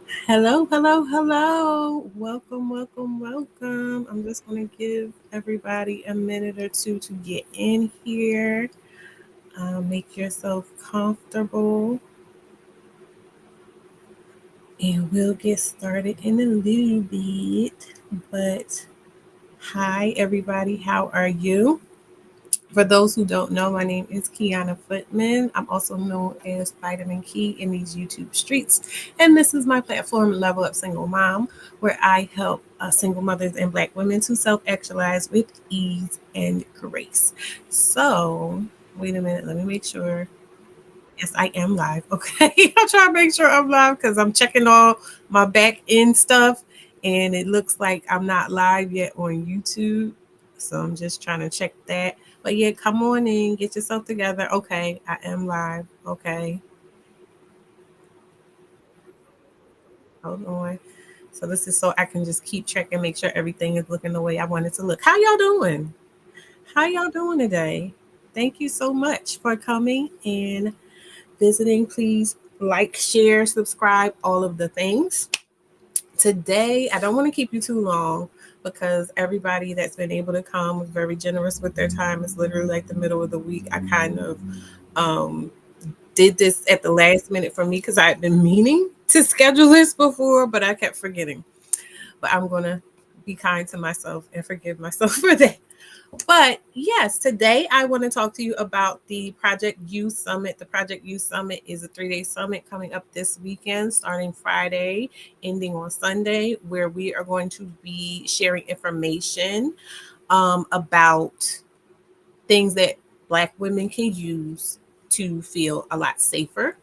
Hello, hello, hello. Welcome, welcome, welcome. I'm just going to give everybody a minute or two to get in here. Make yourself comfortable, and we'll get started in a little bit. But hi, everybody. How are you? For those who don't know, my name is Kiana Footman. I'm also known as Vitamin Key in these YouTube streets. And this is my platform, Level Up Single Mom, where I help single mothers and Black women to self actualize with ease and grace. So, wait a minute, let me make sure. Yes, I am live. Okay. I'm trying to make sure I'm live because I'm checking all my back end stuff and it looks like I'm not live yet on YouTube. So I'm just trying to check that. But yeah, come on in, get yourself together. Okay, I am live. Okay, hold on. So this is so I can just keep checking, make sure everything is looking the way I want it to look. How y'all doing? How y'all doing today? Thank you so much for coming and visiting. Please like, share, subscribe, all of the things. Today, I don't want to keep you too long because everybody that's been able to come was very generous with their time. It's literally like the middle of the week. I kind of um, did this at the last minute for me because I had been meaning to schedule this before, but I kept forgetting. But I'm going to be kind to myself and forgive myself for that. But yes, today I want to talk to you about the Project Youth Summit. The Project Youth Summit is a 3-day summit coming up this weekend, starting Friday, ending on Sunday, where we are going to be sharing information about things that Black women can use to feel a lot safer,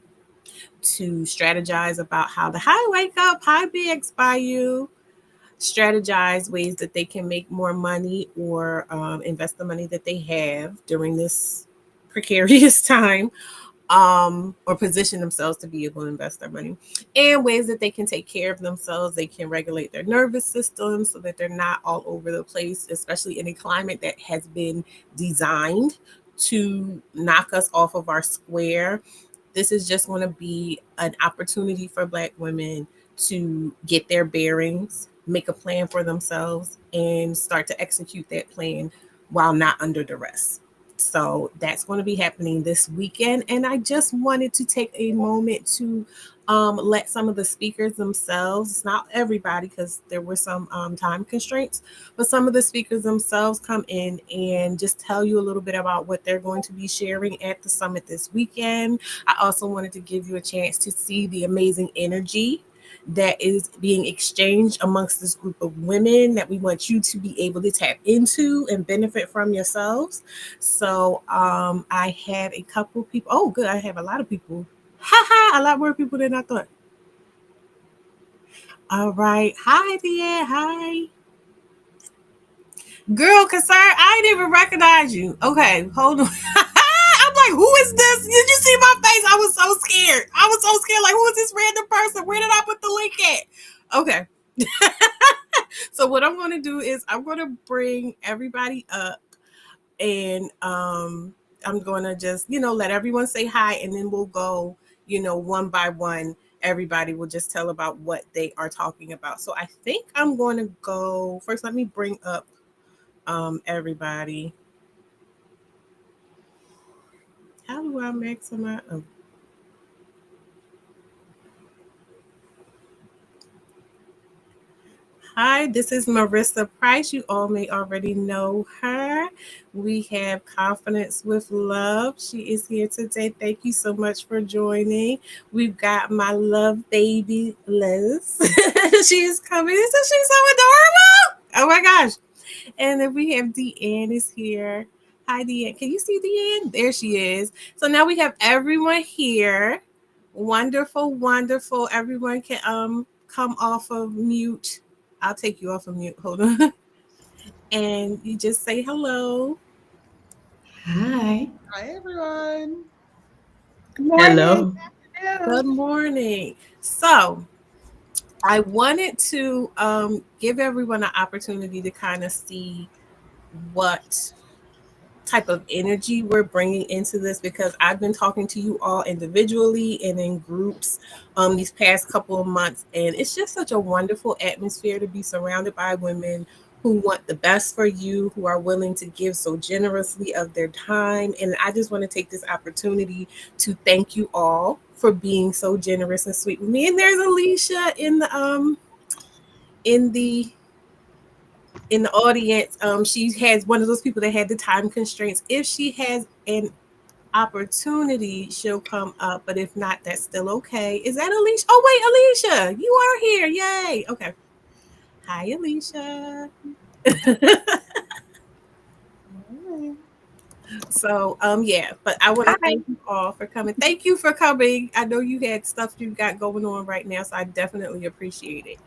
to strategize about how to wake up, hi Big by you, strategize ways that they can make more money or invest the money that they have during this precarious time, or position themselves to be able to invest their money, and ways that they can take care of themselves. They can regulate their nervous system so that they're not all over the place, especially in a climate that has been designed to knock us off of our square. This is just going to be an opportunity for Black women to get their bearings, make a plan for themselves, and start to execute that plan while not under duress. So that's going to be happening this weekend. And I just wanted to take a moment to let some of the speakers themselves, it's not everybody because there were some time constraints, but some of the speakers themselves come in and just tell you a little bit about what they're going to be sharing at the summit this weekend. I also wanted to give you a chance to see the amazing energy that is being exchanged amongst this group of women that we want you to be able to tap into and benefit from yourselves. So I have a couple people. Oh, good. I have a lot of people. Ha, a lot more people than I thought. All right. Hi, Deann. Hi. Girl, concern, I didn't even recognize you. Okay, hold on. I'm like, who is this? Did you see my face? I was so scared. I was so scared. Like, who is this random person? Where did I put the link at? Okay. So what I'm going to do is I'm going to bring everybody up, and I'm going to just, let everyone say hi, and then we'll go, one by one. Everybody will just tell about what they are talking about. So I think I'm going to go first. Let me bring up everybody. How do I maximize? Oh. Hi, this is Marissa Price. You all may already know her. We have Confidence with Love. She is here today. Thank you so much for joining. We've got my love baby, Liz. She is coming. So she's so adorable. Oh my gosh. And then we have Deann is here. Hi, Deann. Can you see Deann? There she is. So now we have everyone here. Wonderful, wonderful. Everyone can come off of mute. I'll take you off of mute. Hold on. And you just say hello. Hi. Hi, everyone. Good morning. Hello. Good morning. So I wanted to give everyone an opportunity to kind of see what type of energy we're bringing into this, because I've been talking to you all individually and in groups these past couple of months, and it's just such a wonderful atmosphere to be surrounded by women who want the best for you, who are willing to give so generously of their time. And I just want to take this opportunity to thank you all for being so generous and sweet with me. And there's Alecia in the in the audience. She has one of those people that had the time constraints. If she has an opportunity, she'll come up, but if not, that's still okay. Is that Alecia? Oh wait, Alecia, you are here. Yay. Okay. Hi, Alecia. So yeah, but I want to Hi. thank you all for coming. Thank you for coming. I know you had stuff you got going on right now, so I definitely appreciate it.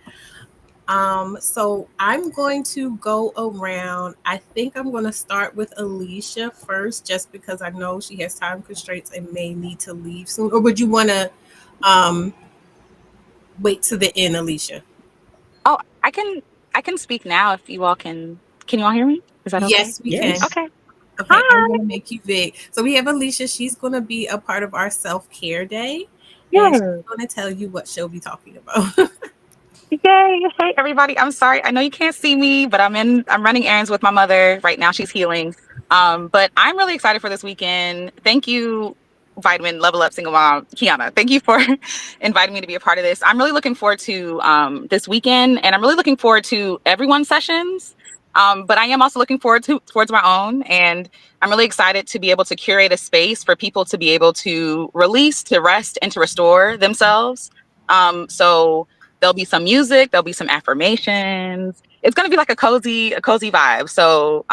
So I'm going to go around. I think I'm going to start with Alecia first, just because I know she has time constraints and may need to leave soon. Or would you want to um wait to the end, Alecia? Oh, I can speak now if you all can. Can you all hear me? Is that okay? Yes, we can. Yes. Okay. Okay, I'm Hi. going to make you big. So we have Alecia. She's going to be a part of our self care day, and she's Yay. going to tell you what she'll be talking about. Yay. Hey everybody. I'm sorry. I know you can't see me, but I'm running errands with my mother right now. She's healing. But I'm really excited for this weekend. Thank you, Vitamin Level Up Single Mom, Kiana. Thank you for inviting me to be a part of this. I'm really looking forward to this weekend, and I'm really looking forward to everyone's sessions. But I am also looking forward to towards my own, and I'm really excited to be able to curate a space for people to be able to release, to rest, and to restore themselves. So there'll be some music, there'll be some affirmations. It's going to be like a cozy vibe. So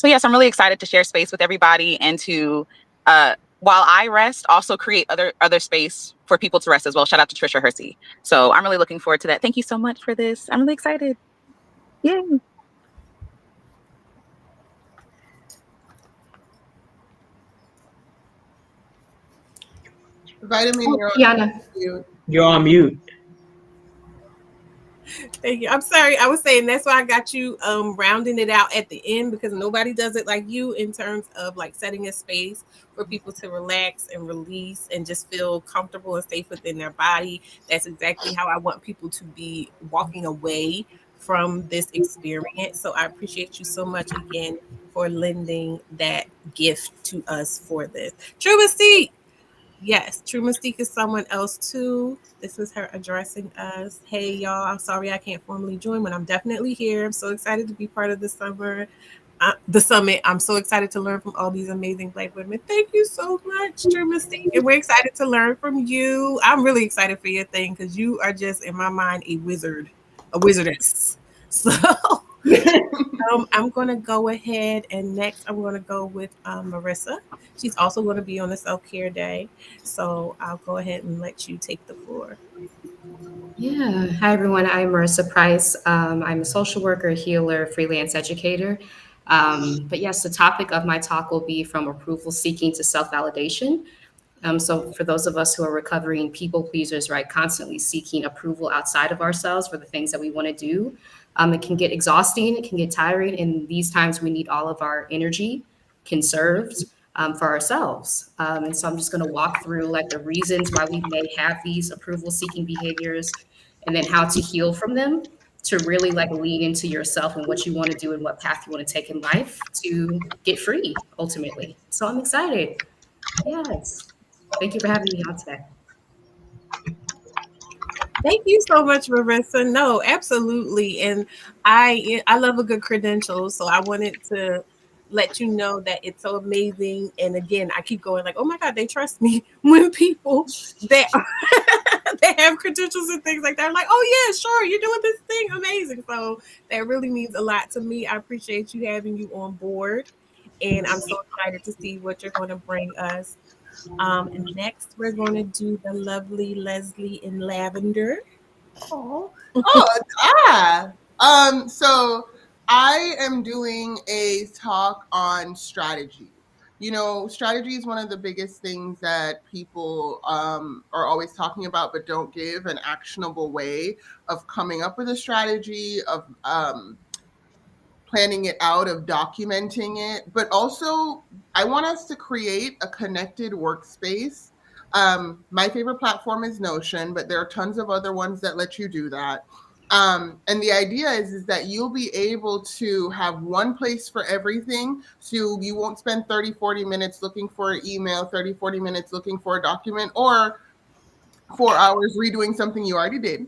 yes, I'm really excited to share space with everybody and to, while I rest, also create other space for people to rest as well. Shout out to Trisha Hersey. So I'm really looking forward to that. Thank you so much for this. I'm really excited. Yay. Vitamin, Oh, you're on Kiana. mute. You're on mute. Thank you. I'm sorry. I was saying that's why I got you rounding it out at the end, because nobody does it like you in terms of like setting a space for people to relax and release and just feel comfortable and safe within their body. That's exactly how I want people to be walking away from this experience. So I appreciate you so much again for lending that gift to us for this. True Mystique. Yes, True Mystique is someone else too. This is her addressing us. Hey y'all, I'm sorry I can't formally join, but I'm definitely here. I'm so excited to be part of the summit. I'm so excited to learn from all these amazing Black women. Thank you so much, True Mystique, and we're excited to learn from you. I'm really excited for your thing because you are just in my mind a wizard, a wizardess. So I'm going to go ahead, and next I'm going to go with Marissa. She's also going to be on the self care day. So I'll go ahead and let you take the floor. Yeah. Hi, everyone. I'm Marissa Price. I'm a social worker, healer, freelance educator. But yes, the topic of my talk will be from approval seeking to self validation. So for those of us who are recovering people pleasers, right, constantly seeking approval outside of ourselves for the things that we want to do, it can get exhausting, it can get tiring. And these times we need all of our energy conserved for ourselves. And so I'm just going to walk through like the reasons why we may have these approval seeking behaviors and then how to heal from them to really like lean into yourself and what you want to do and what path you want to take in life to get free ultimately. So I'm excited. Yes. Thank you for having me on today. Thank you so much, Marissa. No, absolutely. And I love a good credential. So I wanted to let you know that it's so amazing. And again, I keep going like, oh my God, they trust me when people that they have credentials and things like that. I'm like, oh yeah, sure, you're doing this thing. Amazing. So that really means a lot to me. I appreciate you having you on board. And I'm so excited to see what you're going to bring us. And next, we're going to do the lovely Leslie in lavender. Oh, oh, so I am doing a talk on strategy. You know, strategy is one of the biggest things that people are always talking about, but don't give an actionable way of coming up with a strategy, of planning it out, of documenting it, but also I want us to create a connected workspace. My favorite platform is Notion, but there are tons of other ones that let you do that. And the idea is that you'll be able to have one place for everything. So you won't spend 30, 40 minutes looking for an email, 30, 40 minutes looking for a document, or 4 hours redoing something you already did.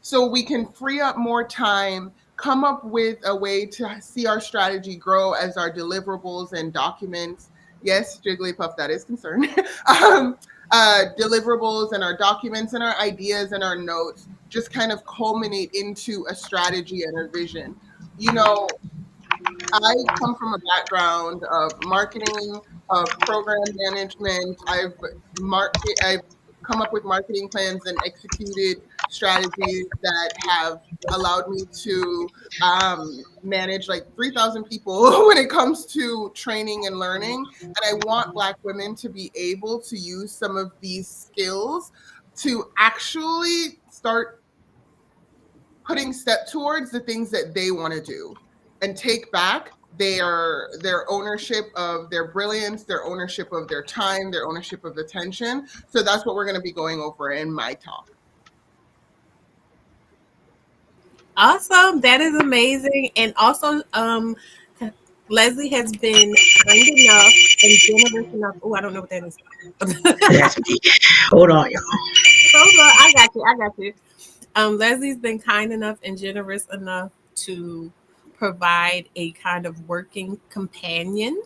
So we can free up more time, come up with a way to see our strategy grow as our deliverables and documents. Yes, Jigglypuff, that is concerned. Deliverables and our documents and our ideas and our notes just kind of culminate into a strategy and a vision. You know, I come from a background of marketing, of program management. I've come up with marketing plans and executed strategies that have allowed me to manage like 3,000 people when it comes to training and learning. And I want Black women to be able to use some of these skills to actually start putting step towards the things that they want to do and take back their ownership of their brilliance, their ownership of their time, their ownership of attention. So that's what we're going to be going over in my talk. Awesome. That is amazing. And also, Leslie has been kind enough and generous enough. Oh, I don't know what that is. That's me. Hold on, y'all. Hold on, I got you. I got you. Leslie's been kind enough and generous enough to provide a kind of working companion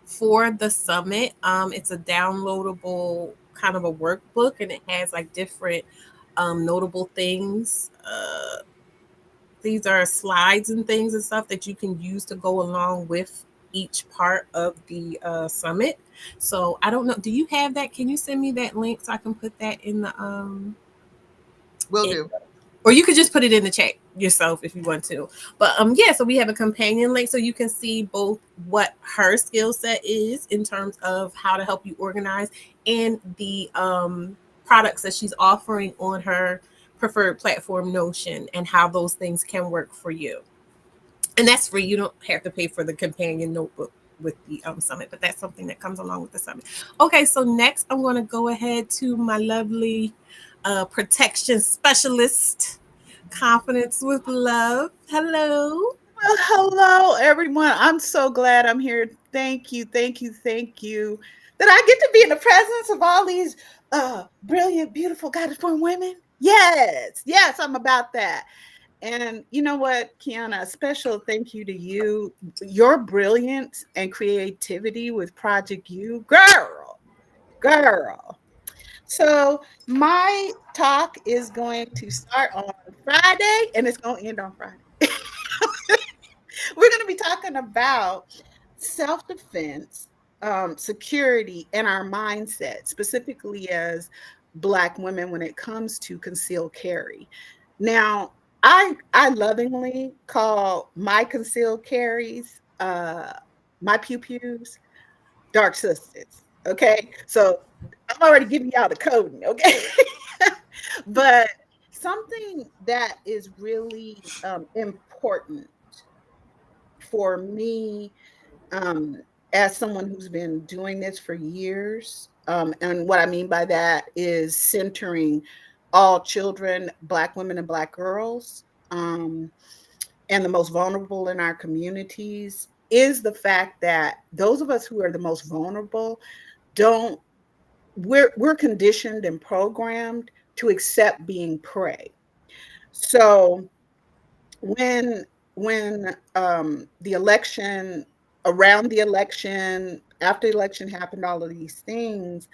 for the summit. It's a downloadable kind of a workbook, and it has like different notable things. These are slides and things and stuff that you can use to go along with each part of the summit. So I don't know. Do you have that? Can you send me that link so I can put that in the Will do. or you could just put it in the chat yourself if you want to. But yeah, so we have a companion link so you can see both what her skill set is in terms of how to help you organize and the products that she's offering on her preferred platform Notion and how those things can work for you. And that's free. You don't have to pay for the companion notebook with the summit, but that's something that comes along with the summit. Okay, so next I'm going to go ahead to my lovely protection specialist, Confidence with Love. Hello. Well, hello, everyone. I'm so glad I'm here. Thank you, thank you, thank you. That I get to be in the presence of all these brilliant, beautiful, goddess-born women. Yes, yes, I'm about that. And you know what, Kiana, a special thank you to you. Your brilliance and creativity with Project You. Girl. So my talk is going to start on Friday and it's going to end on Friday. We're going to be talking about self-defense, security, and our mindset, specifically as Black women when it comes to concealed carry. Now, I lovingly call my concealed carries, my pew-pews, dark sisters. Okay, so I'm already giving y'all the coding. Okay, but something that is really important for me, as someone who's been doing this for years, and what I mean by that is centering all children, Black women and Black girls, and the most vulnerable in our communities, is the fact that those of us who are the most vulnerable we're conditioned and programmed to accept being prey. So when the election, around the election, after the election happened, all of these things,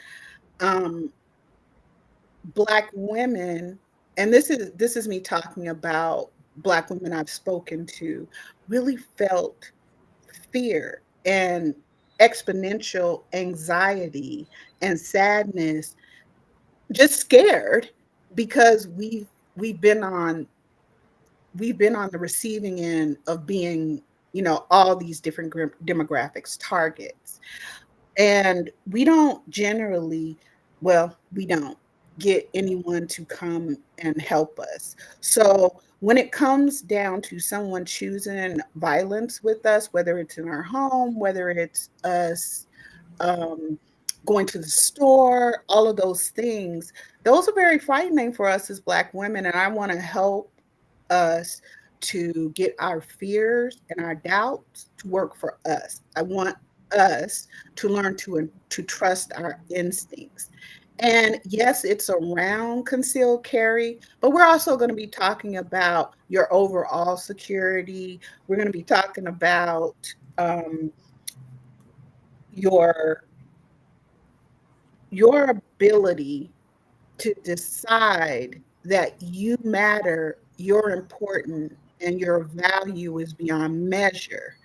Black women, and this is me talking about Black women I've spoken to, really felt fear and exponential anxiety and sadness, just scared, because we've been on the receiving end of being, all these different demographics targets. And we don't generally, well, we don't. get anyone to come and help us. So when it comes down to someone choosing violence with us, whether it's in our home, whether it's us um, going to the store, all of those things, those are very frightening for us as Black women. And I want to help us to get our fears and our doubts to work for us. I want us to learn to trust our instincts. And yes, it's around concealed carry, but we're also going to be talking about your overall security. We're going to be talking about your your ability to decide that you matter, you're important, and your value is beyond measure.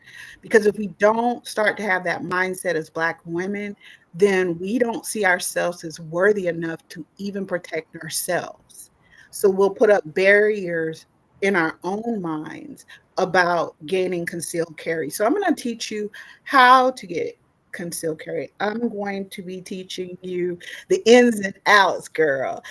Because if we don't start to have that mindset as Black women, then we don't see ourselves as worthy enough to even protect ourselves. So we'll put up barriers in our own minds about gaining concealed carry. So I'm going to teach you how to get concealed carry. I'm going to be teaching you the ins and outs, girl.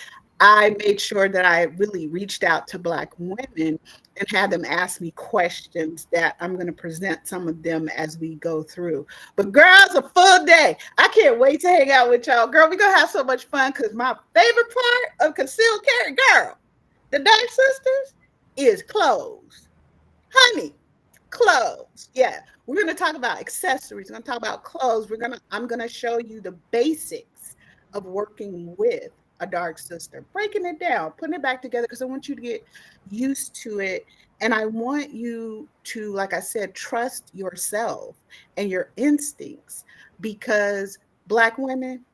I made sure that I really reached out to Black women and had them ask me questions that I'm going to present some of them as we go through. But girl, it's a full day. I can't wait to hang out with y'all. Girl, we're going to have so much fun because my favorite part of concealed carry, girl, the Dark Sisters, is clothes. Honey, clothes. Yeah. We're going to talk about accessories. We're going to talk about clothes. I'm going to show you the basics of working with a dark sister, breaking it down, putting it back together, because I want you to get used to it. And I want you to, like I said, trust yourself and your instincts, because Black women,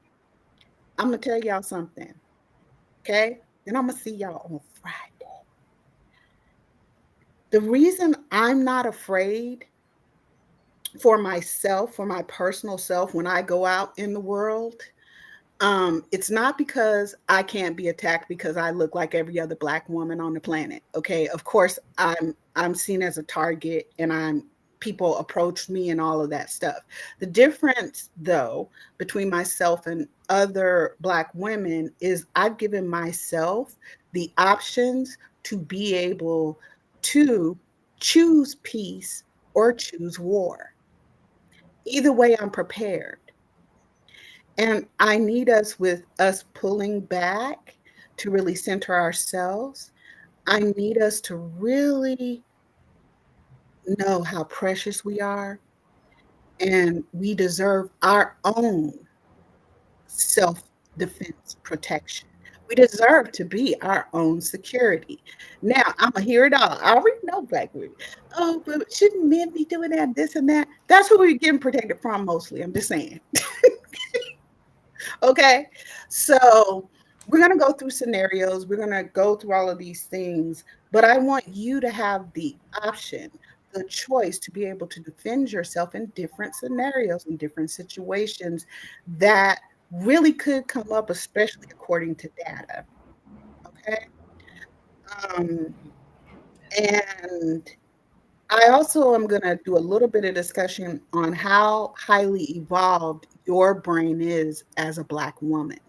I'm going to tell y'all something. Okay. Then I'm going to see y'all on Friday. The reason I'm not afraid for myself, for my personal self, when I go out in the world, it's not because I can't be attacked because I look like every other Black woman on the planet. Okay, of course I'm seen as a target, and people approach me and all of that stuff. The difference, though, between myself and other Black women is I've given myself the options to be able to choose peace or choose war. Either way, I'm prepared. And I need us, with us pulling back to really center ourselves. I need us to really know how precious we are, and we deserve our own self-defense protection. We deserve to be our own security. Now, I'm going to hear it all. I already know Black women. Oh, but shouldn't men be doing that, this and that? That's who we're getting protected from mostly. I'm just saying. Okay, so we're going to go through scenarios. We're going to go through all of these things, but I want you to have the option, the choice to be able to defend yourself in different scenarios, in different situations that really could come up, especially according to data. Okay. And I also am going to do a little bit of discussion on how highly evolved your brain is as a Black woman.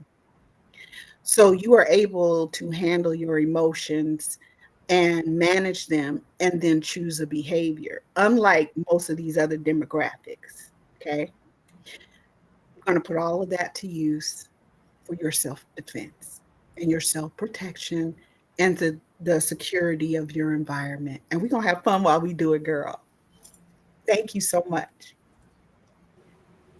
So you are able to handle your emotions and manage them and then choose a behavior, unlike most of these other demographics. Okay. We're going to put all of that to use for your self-defense and your self-protection and the security of your environment. And we're going to have fun while we do it, girl. Thank you so much.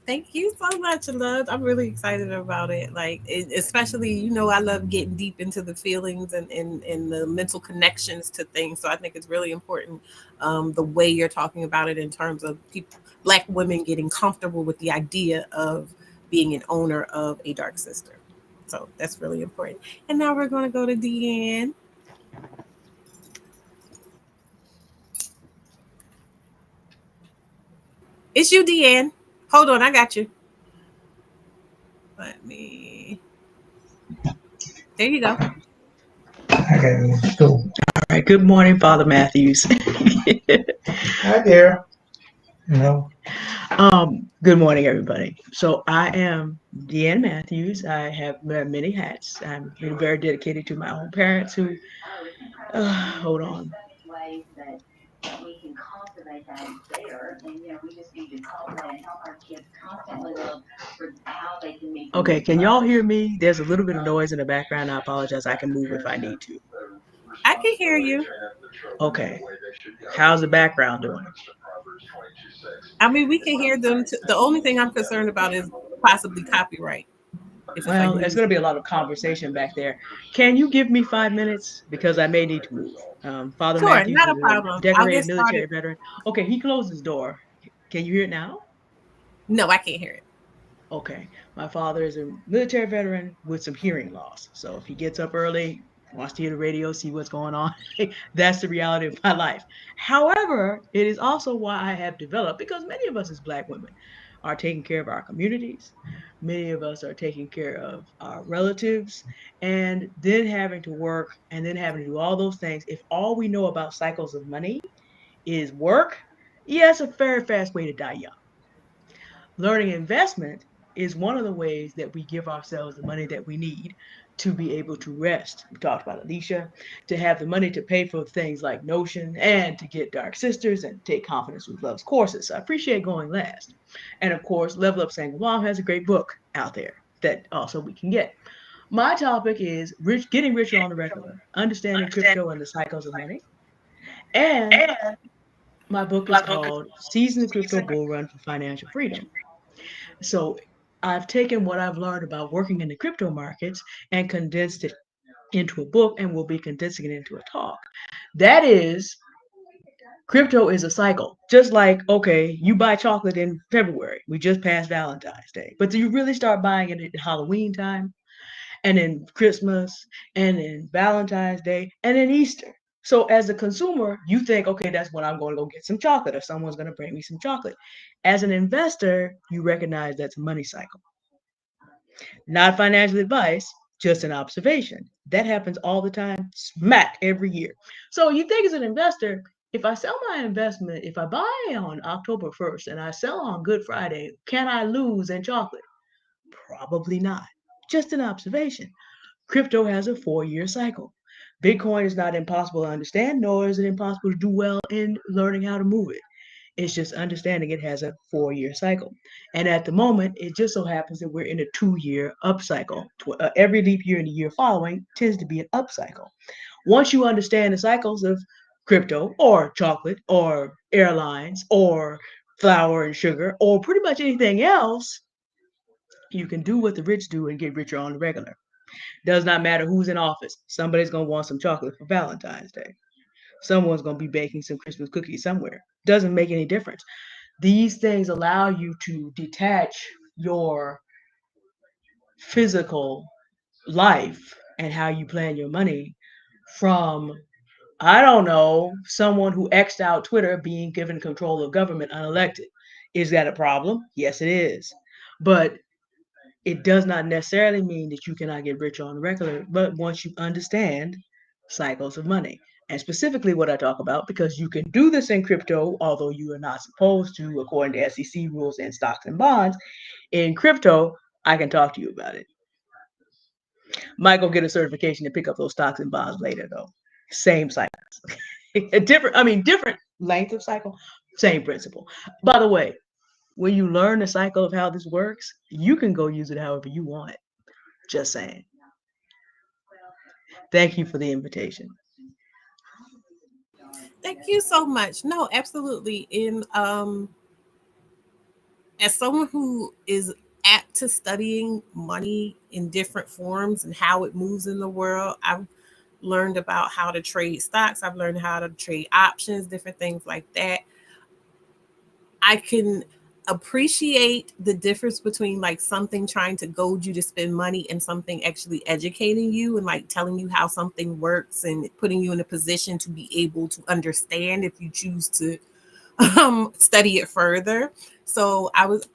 Thank you so much, love. I'm really excited about it. Like, especially, I love getting deep into the feelings and the mental connections to things. So I think it's really important, the way you're talking about it in terms of people, Black women getting comfortable with the idea of being an owner of a dark sister. So that's really important. And now we're going to go to Deann. It's you, Deann. Hold on, I got you. Let me. There you go. Okay, cool. All right. Good morning, Father Mathews. Hi there. Good morning, everybody. So I am Deeann Mathews. I have many hats. I'm very dedicated to my own parents who, hold on. Okay, can y'all hear me? There's a little bit of noise in the background. I apologize. I can move if I need to. I can hear you. Okay. How's the background doing? I mean, we can hear them. The only thing I'm concerned about is possibly copyright. If it's like Well, there's music. going to be a lot of conversation back there. Can you give me 5 minutes? Because I may need to move. Father Sure, Matthews not a is a problem. I'll get decorated started. military veteran. Okay, he closed his door. Can you hear it now? No, I can't hear it. Okay. My father is a military veteran with some hearing loss. So if he gets up early, wants to hear the radio, see what's going on, that's the reality of my life. However, it is also why I have developed, because many of us as Black women are taking care of our communities. Many of us are taking care of our relatives, and then having to work and then having to do all those things. If all we know about cycles of money is work, yeah, it's a very fast way to die young. Learning investment is one of the ways that we give ourselves the money that we need to be able to rest. We talked about Alecia, to have the money to pay for things like Notion and to get Dark Sisters and take Confidence with Love's courses. So I appreciate going last. And of course, Level Up Single Mom has a great book out there that also we can get. My topic is getting richer on the regular, understanding crypto and the cycles of money. And my book is called Season the Crypto Bull Run for Financial Freedom. So I've taken what I've learned about working in the crypto markets and condensed it into a book, and we'll be condensing it into a talk. That is, crypto is a cycle. Just like, okay, you buy chocolate in February. We just passed Valentine's Day. But do you really start buying it at Halloween time? And then Christmas, and then Valentine's Day, and then Easter. So as a consumer, you think, okay, that's when I'm going to go get some chocolate, or someone's going to bring me some chocolate. As an investor, you recognize that's a money cycle. Not financial advice, just an observation. That happens all the time, smack every year. So you think as an investor, if I sell my investment, if I buy on October 1st and I sell on Good Friday, can I lose in chocolate? Probably not. Just an observation. Crypto has a 4-year cycle. Bitcoin is not impossible to understand, nor is it impossible to do well in learning how to move it. It's just understanding it has a 4-year cycle. And at the moment, it just so happens that we're in a 2-year up cycle. Every leap year in the year following tends to be an up cycle. Once you understand the cycles of crypto or chocolate or airlines or flour and sugar or pretty much anything else, you can do what the rich do and get richer on the regular. Does not matter who's in office. Somebody's going to want some chocolate for Valentine's Day. Someone's going to be baking some Christmas cookies somewhere. Doesn't make any difference. These things allow you to detach your physical life and how you plan your money from, I don't know, someone who X'd out Twitter being given control of government unelected. Is that a problem? Yes, it is. But it does not necessarily mean that you cannot get rich on the regular, but once you understand cycles of money. And specifically what I talk about, because you can do this in crypto, although you are not supposed to, according to SEC rules and stocks and bonds. In crypto, I can talk to you about it. Might go get a certification to pick up those stocks and bonds later, though. Same cycles. different length of cycle, same principle. By the way, when you learn the cycle of how this works, you can go use it however you want. Just saying. Thank you for the invitation. Thank you so much. No, absolutely. In as someone who is apt to studying money in different forms and how it moves in the world, I've learned about how to trade stocks. I've learned how to trade options, different things like that. I can appreciate the difference between like something trying to goad you to spend money and something actually educating you and like telling you how something works and putting you in a position to be able to understand if you choose to study it further. So I was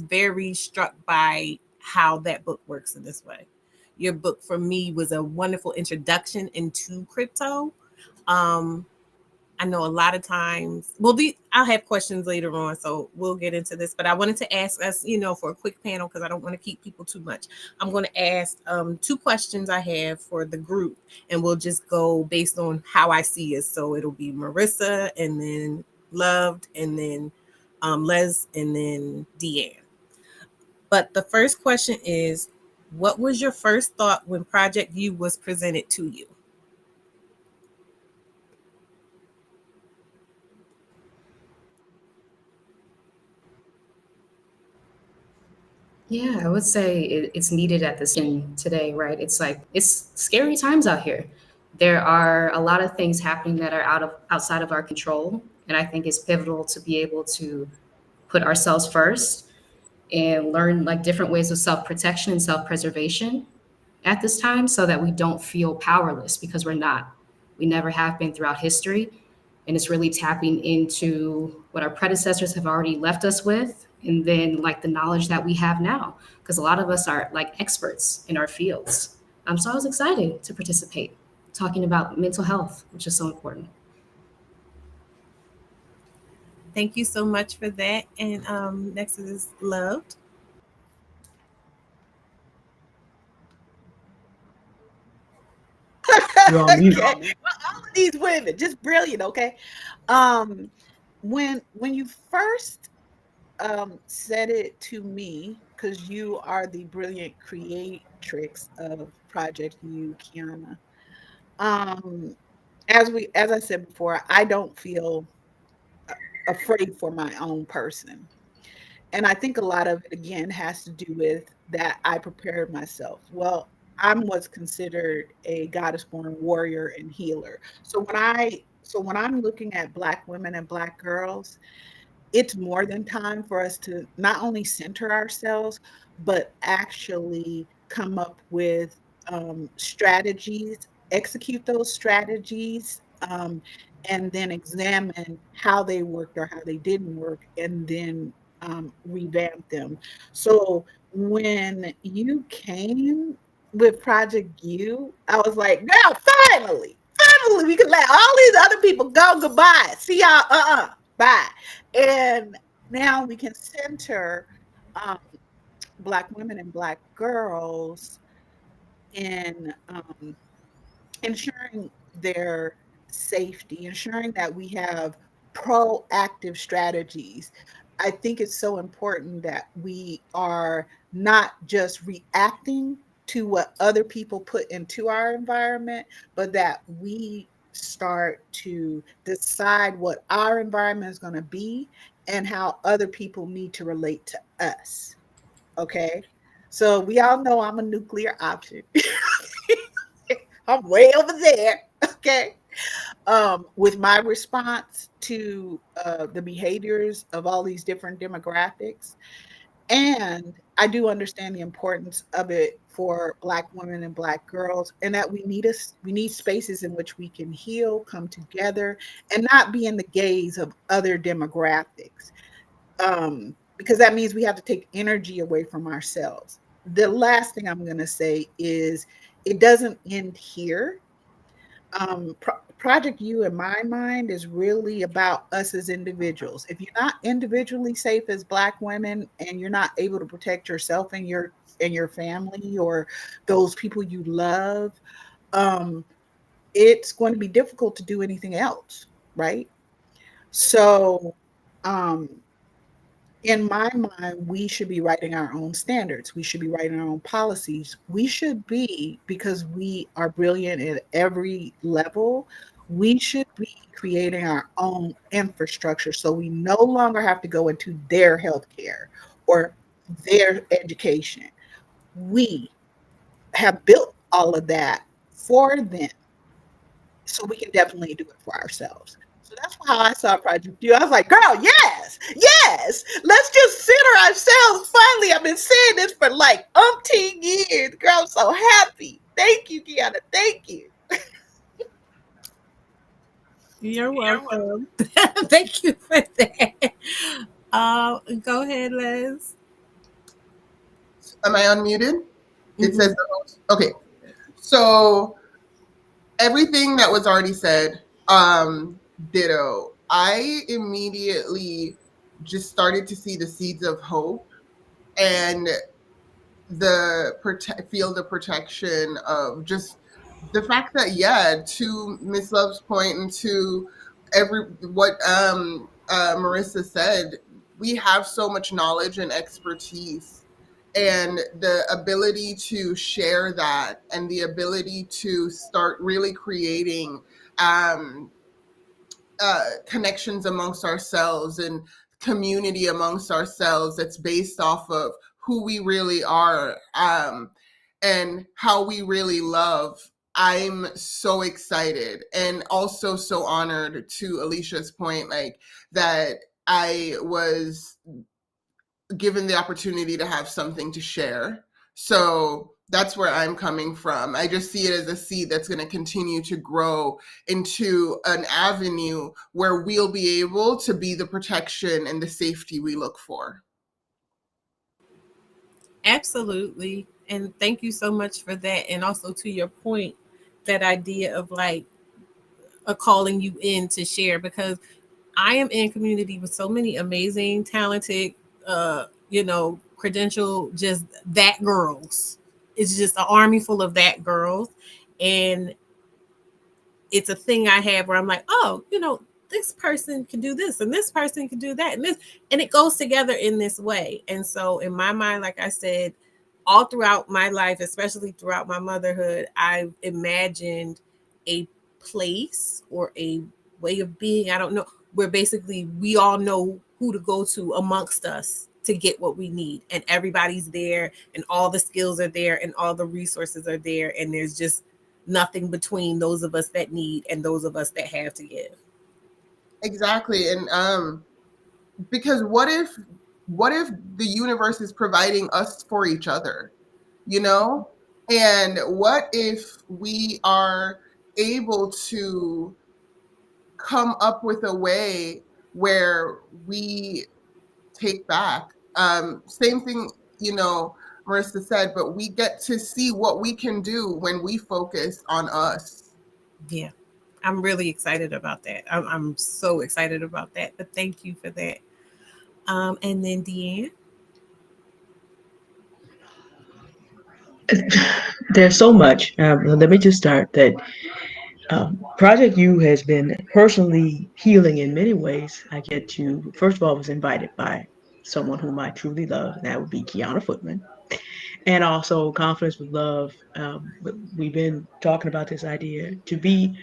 very struck by how that book works in this way. Your book for me was a wonderful introduction into crypto. Um, I know a lot of times, I'll have questions later on, so we'll get into this. But I wanted to ask us, for a quick panel, because I don't want to keep people too much. I'm going to ask two questions I have for the group, and we'll just go based on how I see it. So it'll be Marissa, and then Loved, and then Les, and then Deann. But the first question is, what was your first thought when Project U was presented to you? Yeah, I would say it's needed at this today, right? It's like it's scary times out here. There are a lot of things happening that are outside of our control, and I think it's pivotal to be able to put ourselves first and learn like different ways of self-protection and self-preservation at this time so that we don't feel powerless because we're not. We never have been throughout history. And it's really tapping into what our predecessors have already left us with and then like the knowledge that we have now because a lot of us are like experts in our fields. So I was excited to participate talking about mental health, which is so important. Thank you so much for that. And next is Loved. You're on mute. Okay. Well, all of these women, just brilliant. Okay. Um, when you first said it to me, because you are the brilliant creatrix of Project U, Kiana. Um, as I said before, I don't feel afraid for my own person. And I think a lot of it again has to do with that I prepared myself. Well, I'm what's considered a goddess born warrior and healer. So when I'm looking at black women and black girls, it's more than time for us to not only center ourselves, but actually come up with strategies, execute those strategies, and then examine how they worked or how they didn't work, and then revamp them. So when you came with Project U, I was like, now finally, we can let all these other people go. Goodbye. See y'all. Bye. And now we can center um, Black women and Black girls in ensuring their safety, ensuring that we have proactive strategies. I think it's so important that we are not just reacting to what other people put into our environment, but that we start to decide what our environment is going to be and how other people need to relate to us. Okay. So we all know I'm a nuclear option. I'm way over there. Okay. With my response to the behaviors of all these different demographics. And I do understand the importance of it for Black women and Black girls, and that we need spaces in which we can heal, come together, and not be in the gaze of other demographics. Because that means we have to take energy away from ourselves. The last thing I'm going to say is it doesn't end here. Project U, in my mind, is really about us as individuals. If you're not individually safe as Black women and you're not able to protect yourself and your family or those people you love, um, it's going to be difficult to do anything else, right? So, um, in my mind, we should be writing our own standards. We should be writing our own policies. We should be, because we are brilliant at every level, we should be creating our own infrastructure so we no longer have to go into their healthcare or their education. We have built all of that for them, so we can definitely do it for ourselves. So that's how I saw Project U. I was like, girl, yes, yes, let's just center ourselves. Finally, I've been saying this for like umpteen years. Girl, I'm so happy. Thank you, Deanna. Thank you. You're welcome. Thank you for that. Go ahead, Les. Am I unmuted? It Mhm. says the host. Okay. So everything that was already said, Ditto. I immediately just started to see the seeds of hope and feel the protection of just the fact that, yeah, to Miss Love's point and to every what Marissa said, we have so much knowledge and expertise, and the ability to share that and the ability to start really creating um, connections amongst ourselves and community amongst ourselves that's based off of who we really are, and how we really love. I'm so excited and also so honored, to Alicia's point, like that I was given the opportunity to have something to share. So that's where I'm coming from. I just see it as a seed that's going to continue to grow into an avenue where we'll be able to be the protection and the safety we look for. Absolutely. And thank you so much for that. And also to your point, that idea of like a calling you in to share, because I am in community with so many amazing, talented, credential, just that girls. It's just an army full of that girls. And it's a thing I have where I'm like, oh, this person can do this and this person can do that and this, and it goes together in this way. And so in my mind, like I said, all throughout my life, especially throughout my motherhood, I've imagined a place or a way of being, I don't know, where basically we all know who to go to amongst us to get what we need, and everybody's there and all the skills are there and all the resources are there, and there's just nothing between those of us that need and those of us that have to give. Exactly. And because what if the universe is providing us for each other, you know? And what if we are able to come up with a way where we take back? Same thing, Marissa said, but we get to see what we can do when we focus on us. Yeah, I'm really excited about that. I'm so excited about that. But thank you for that. And then Deanne. There's so much. Let me just start that Project U has been personally healing in many ways. I get to, first of all, was invited by someone whom I truly love, and that would be Kiana Footman. And also Confidence with Love. We've been talking about this idea to be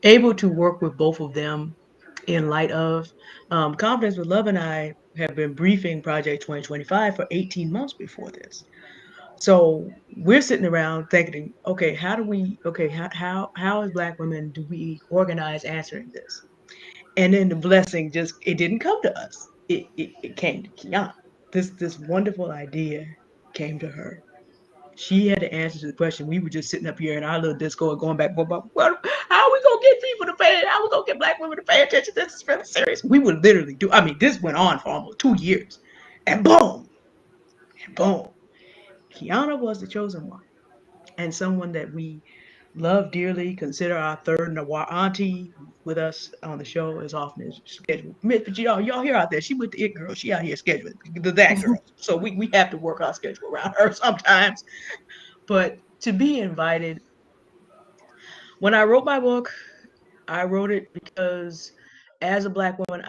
able to work with both of them in light of Confidence with Love, and I have been briefing Project 2025 for 18 months before this. So we're sitting around thinking, okay, how as Black women do we organize answering this? And then the blessing just, it didn't come to us. It came to Kiana. This wonderful idea came to her. She had the answer to the question. We were just sitting up here in our little Discord going back, well, how are we gonna get people to pay? How are we gonna get Black women to pay attention? This is really serious. We would literally do. I mean, this went on for almost 2 years, and boom, and boom. Kiana was the chosen one, and someone that we love dearly, consider our third and our auntie with us on the show as often as scheduled. But y'all hear out there, she with the it girl. She out here scheduling that girl. So we have to work our schedule around her sometimes. But to be invited, when I wrote my book, I wrote it because as a Black woman,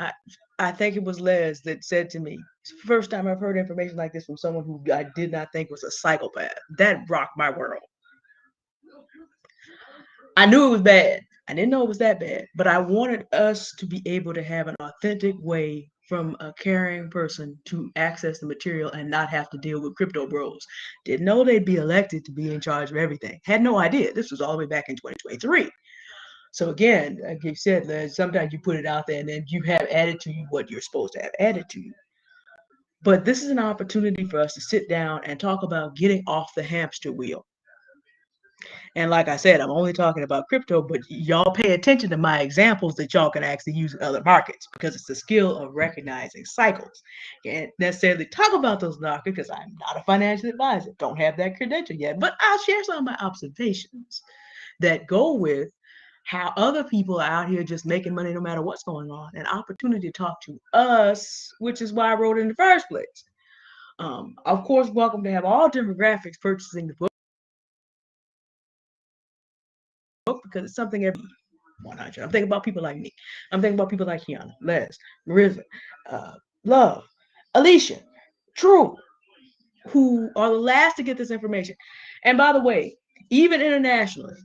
I think it was Les that said to me, it's the first time I've heard information like this from someone who I did not think was a psychopath. That rocked my world. I knew it was bad. I didn't know it was that bad, but I wanted us to be able to have an authentic way from a caring person to access the material and not have to deal with crypto bros. Didn't know they'd be elected to be in charge of everything. Had no idea. This was all the way back in 2023. So again, like you said, Liz, sometimes you put it out there and then you have added to you what you're supposed to have added to you. But this is an opportunity for us to sit down and talk about getting off the hamster wheel. And like I said, I'm only talking about crypto, but y'all pay attention to my examples that y'all can actually use in other markets because it's the skill of recognizing cycles. Can't necessarily talk about those markets because I'm not a financial advisor, don't have that credential yet, but I'll share some of my observations that go with how other people are out here just making money no matter what's going on, an opportunity to talk to us, which is why I wrote it in the first place. Of course, welcome to have all demographics purchasing the book because it's something every 100. I'm thinking about people like me. I'm thinking about people like Kiana, Les, Marissa, Love, Alecia, True, who are the last to get this information. And by the way, even internationally,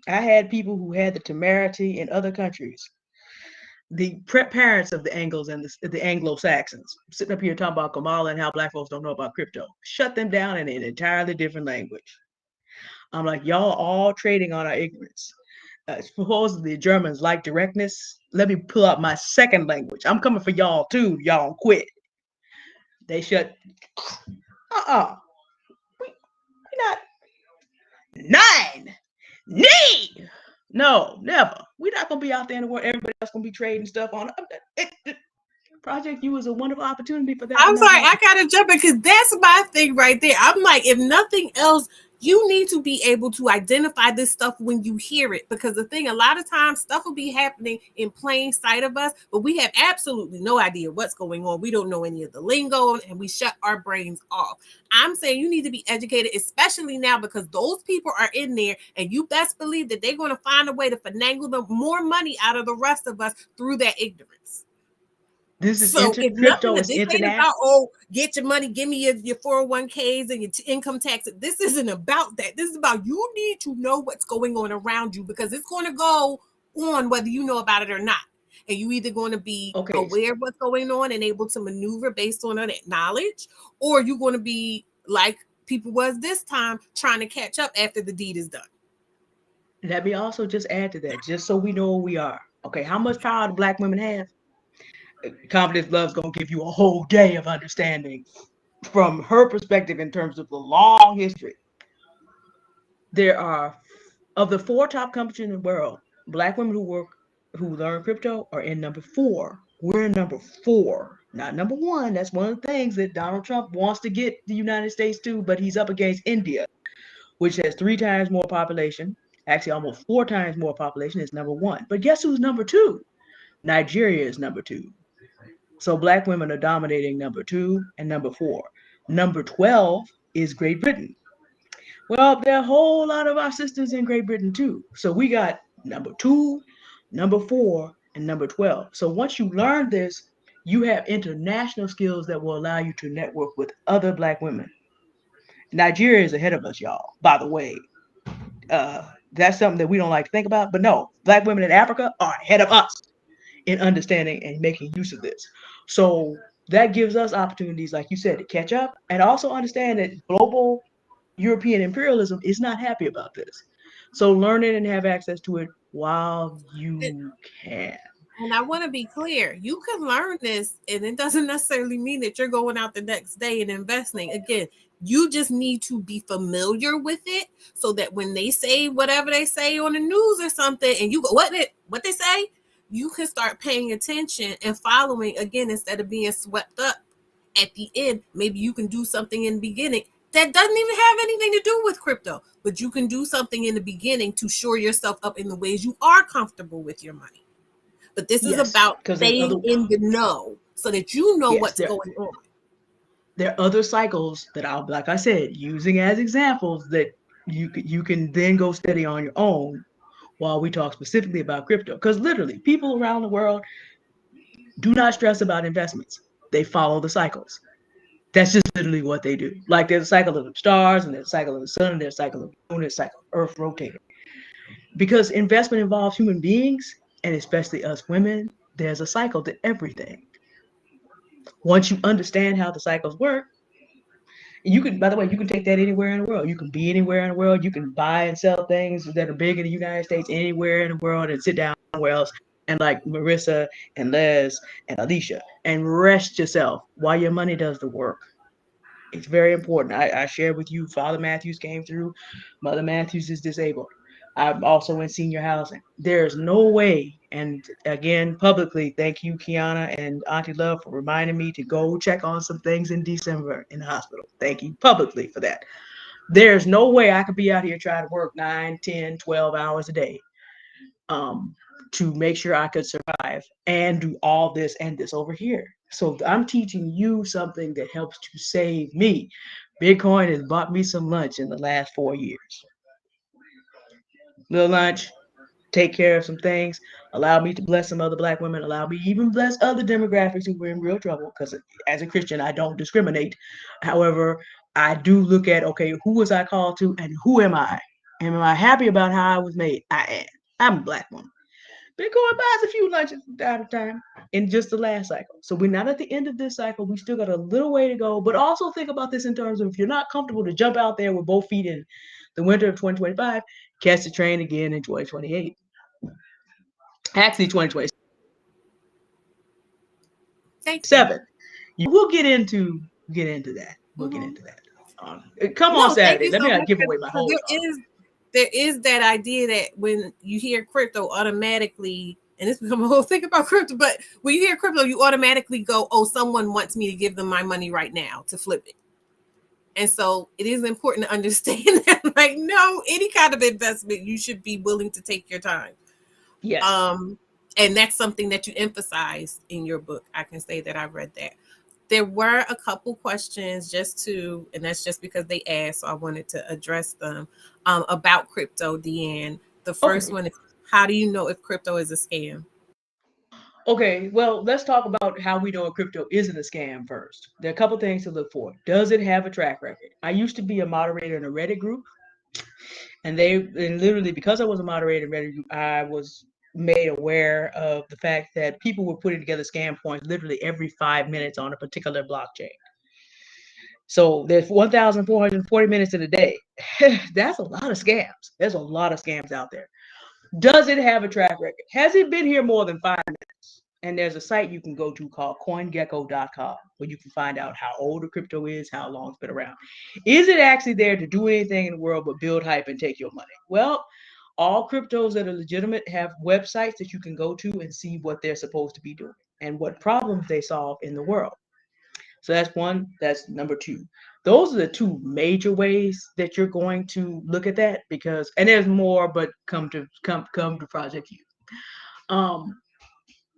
I had people who had the temerity in other countries, the parents of the Anglos and the Anglo-Saxons, sitting up here talking about Kamala and how black folks don't know about crypto. Shut them down in an entirely different language. I'm like, y'all all trading on our ignorance. Supposedly the Germans like directness. Let me pull out my second language. I'm coming for y'all too. Y'all quit. They shut. We not nine. Need. No, never. We're not gonna be out there in the world. Everybody else gonna be trading stuff on Project U is a wonderful opportunity for that. I'm sorry, I gotta jump in because that's my thing right there. I'm like, if nothing else, you need to be able to identify this stuff when you hear it. Because the thing, a lot of times, stuff will be happening in plain sight of us, but we have absolutely no idea what's going on. We don't know any of the lingo, and we shut our brains off. I'm saying you need to be educated, especially now, because those people are in there, and you best believe that they're going to find a way to finagle the more money out of the rest of us through that ignorance. This is So if crypto nothing, is this ain't international. about, get your money, give me your 401ks and your income tax. This isn't about that. This is about you need to know what's going on around you because it's going to go on whether you know about it or not. And you either going to be aware of what's going on and able to maneuver based on that knowledge, or you're going to be like people was this time trying to catch up after the deed is done. Let me also just add to that, just so we know where we are. Okay, how much power do black women have? Confidence Love's gonna give you a whole day of understanding from her perspective in terms of the long history. There are, of the 4 top companies in the world, black women who learn crypto are in number 4. We're in number 4, not number 1. That's one of the things that Donald Trump wants to get the United States to, but he's up against India, which has 3 times more population, actually almost 4 times more population, is number 1. But guess who's number 2? Nigeria is number 2. So black women are dominating number 2 and number 4. Number 12 is Great Britain. Well, there are a whole lot of our sisters in Great Britain too. So we got number 2, number 4, and number 12. So once you learn this, you have international skills that will allow you to network with other black women. Nigeria is ahead of us, y'all, by the way. That's something that we don't like to think about, but no, black women in Africa are ahead of us in understanding and making use of this. So that gives us opportunities, like you said, to catch up and also understand that global European imperialism is not happy about this. So learn it and have access to it while you can. And I want to be clear, you can learn this, and it doesn't necessarily mean that you're going out the next day and investing. Again, you just need to be familiar with it so that when they say whatever they say on the news or something, and you go, what they say, you can start paying attention and following again instead of being swept up at the end. Maybe you can do something in the beginning that doesn't even have anything to do with crypto, but you can do something in the beginning to shore yourself up in the ways you are comfortable with your money. But this is about staying in the know so that you know what's going on. There are other cycles that I'll, like I said, using as examples that you can then go study on your own while we talk specifically about crypto. Because literally, people around the world do not stress about investments. They follow the cycles. That's just literally what they do. Like there's a cycle of the stars, and there's a cycle of the sun, and there's a cycle of the moon, there's a cycle of Earth rotating. Because investment involves human beings, and especially us women, there's a cycle to everything. Once you understand how the cycles work, you can, by the way, you can take that anywhere in the world. You can be anywhere in the world. You can buy and sell things that are big in the United States anywhere in the world and sit down somewhere else and like Marissa and Les and Alecia and rest yourself while your money does the work. It's very important. I shared with you, Father Mathews came through. Mother Mathews is disabled. I'm also in senior housing. There's no way, and again, publicly, thank you, Kiana and Auntie Love, for reminding me to go check on some things in December in the hospital. Thank you publicly for that. There's no way I could be out here trying to work 9, 10, 12 hours a day um, to make sure I could survive and do all this and this over here. So I'm teaching you something that helps to save me. Bitcoin has bought me some lunch in the last 4 years. Little lunch, take care of some things, allow me to bless some other Black women, allow me even bless other demographics who were in real trouble. Because as a Christian, I don't discriminate. However, I do look at, okay, who was I called to and who am I? Am I happy about how I was made? I am. I'm a Black woman. Bitcoin buys a few lunches from time to time in just the last cycle. So we're not at the end of this cycle. We still got a little way to go. But also think about this in terms of if you're not comfortable to jump out there with both feet in the winter of 2025, catch the train again in 2028. Actually, 2027. Thank you. You will get into that. We'll get Hmm. into that. Come on No, thank Saturday. you Let so me not much. give away my 'Cause whole talk. there is that idea that when you hear crypto, automatically, and it's become a whole thing about crypto, but when you hear crypto, you automatically go, "Oh, someone wants me to give them my money right now to flip it." And so it is important to understand that, like, no, any kind of investment, you should be willing to take your time. Yes. And that's something that you emphasize in your book. I can say that I read that. There were a couple questions and that's just because they asked, so I wanted to address them about crypto, Deann. The first Okay. one is, how do you know if crypto is a scam? Okay, well, let's talk about how we know a crypto isn't a scam first. There are a couple things to look for. Does it have a track record? I used to be a moderator in a Reddit group, and literally because I was a moderator in Reddit group, I was made aware of the fact that people were putting together scam points literally every 5 minutes on a particular blockchain. So there's 1,440 minutes in a day. That's a lot of scams. There's a lot of scams out there. Does it have a track record? Has it been here more than 5 minutes? And there's a site you can go to called coingecko.com where you can find out how old a crypto is, how long it's been around. Is it actually there to do anything in the world but build hype and take your money? Well, all cryptos that are legitimate have websites that you can go to and see what they're supposed to be doing and what problems they solve in the world. So that's one. That's number two. Those are the two major ways that you're going to look at that because, and there's more, but come to Project U. Um,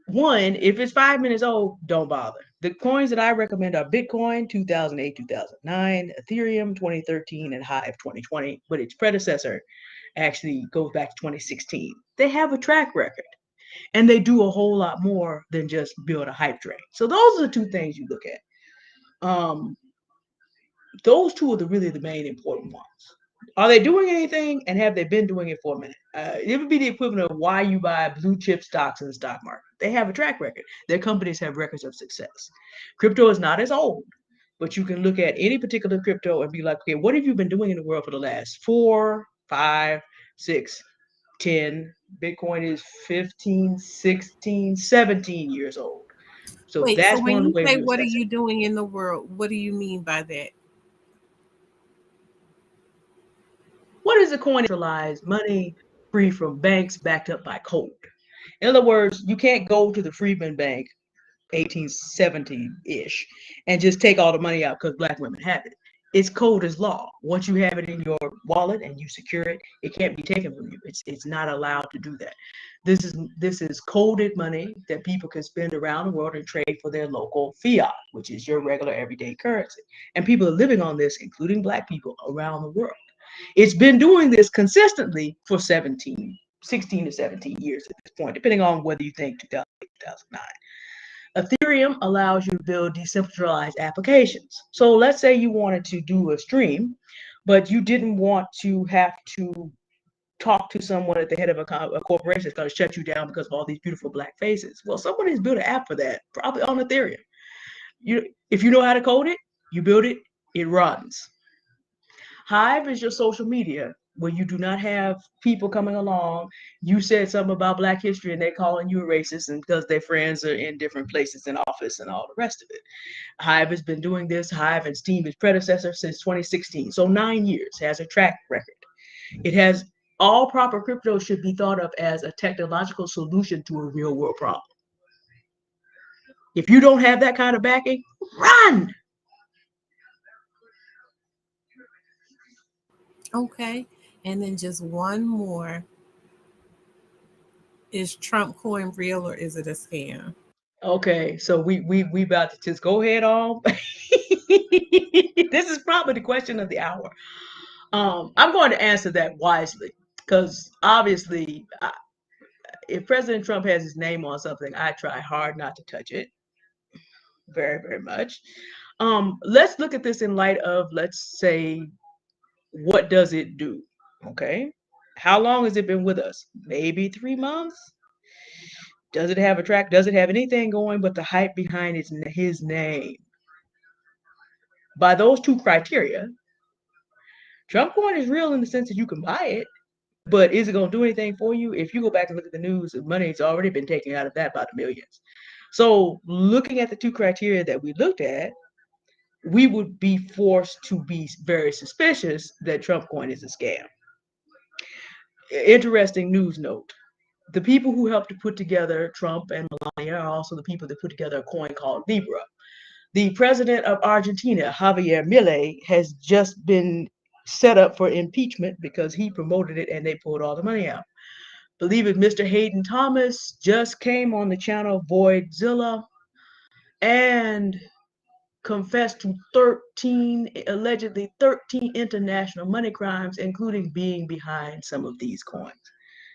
One, if it's 5 minutes old, don't bother. The coins that I recommend are Bitcoin 2008, 2009, Ethereum 2013, and Hive 2020. But its predecessor actually goes back to 2016. They have a track record, and they do a whole lot more than just build a hype train. So those are the two things you look at. Um, those two are really the main important ones. Are they doing anything, and have they been doing it for a minute? It would be the equivalent of why you buy blue chip stocks in the stock market. They have a track record. Their companies have records of success. Crypto is not as old, but you can look at any particular crypto and be like, okay, what have you been doing in the world for the last 4, 5, 6, 10? Bitcoin is 15, 16, 17 years old. So Wait, so that's when one of the you ways say, you what are assess it. you doing in the world? What do you mean by that? What is a coin? Centralized money free from banks backed up by code. In other words, you can't go to the Freedmen Bank 1870-ish and just take all the money out because Black women have it. It's code is law. Once you have it in your wallet and you secure it, it can't be taken from you. It's not allowed to do that. This is coded money that people can spend around the world and trade for their local fiat, which is your regular everyday currency. And people are living on this, including Black people around the world. It's been doing this consistently for 16 to 17 years at this point, depending on whether you think 2008, 2009. Ethereum allows you to build decentralized applications. So let's say you wanted to do a stream, but you didn't want to have to talk to someone at the head of a corporation that's going to shut you down because of all these beautiful Black faces. Well, somebody has built an app for that, probably on Ethereum. If you know how to code it, you build it, it runs. Hive is your social media where you do not have people coming along. You said something about Black history and they're calling you a racist and because their friends are in different places in office and all the rest of it. Hive has been doing this. Hive and Steam, its predecessor, since 2016. So 9 years, has a track record. It has all proper crypto should be thought of as a technological solution to a real world problem. If you don't have that kind of backing, run. Okay. And then just one more. Is Trump coin real or is it a scam? Okay, so we about to just go ahead on. This is probably the question of the hour. I'm going to answer that wisely because obviously, if President Trump has his name on something, I try hard not to touch it. Very, very much. Let's look at this in light of, let's say, what does it do? Okay. How long has it been with us? Maybe 3 months? Does it have a track? Does it have anything going but the hype behind his name? By those two criteria, Trump coin is real in the sense that you can buy it, but is it going to do anything for you? If you go back and look at the news, money's already been taken out of that by the millions. So, looking at the two criteria that we looked at, we would be forced to be very suspicious that Trump coin is a scam. Interesting news note. The people who helped to put together Trump and Melania are also the people that put together a coin called Libra. The president of Argentina, Javier Milei, has just been set up for impeachment because he promoted it and they pulled all the money out. Believe it, Mr. Hayden Thomas just came on the channel Voidzilla and confessed to allegedly 13 international money crimes, including being behind some of these coins.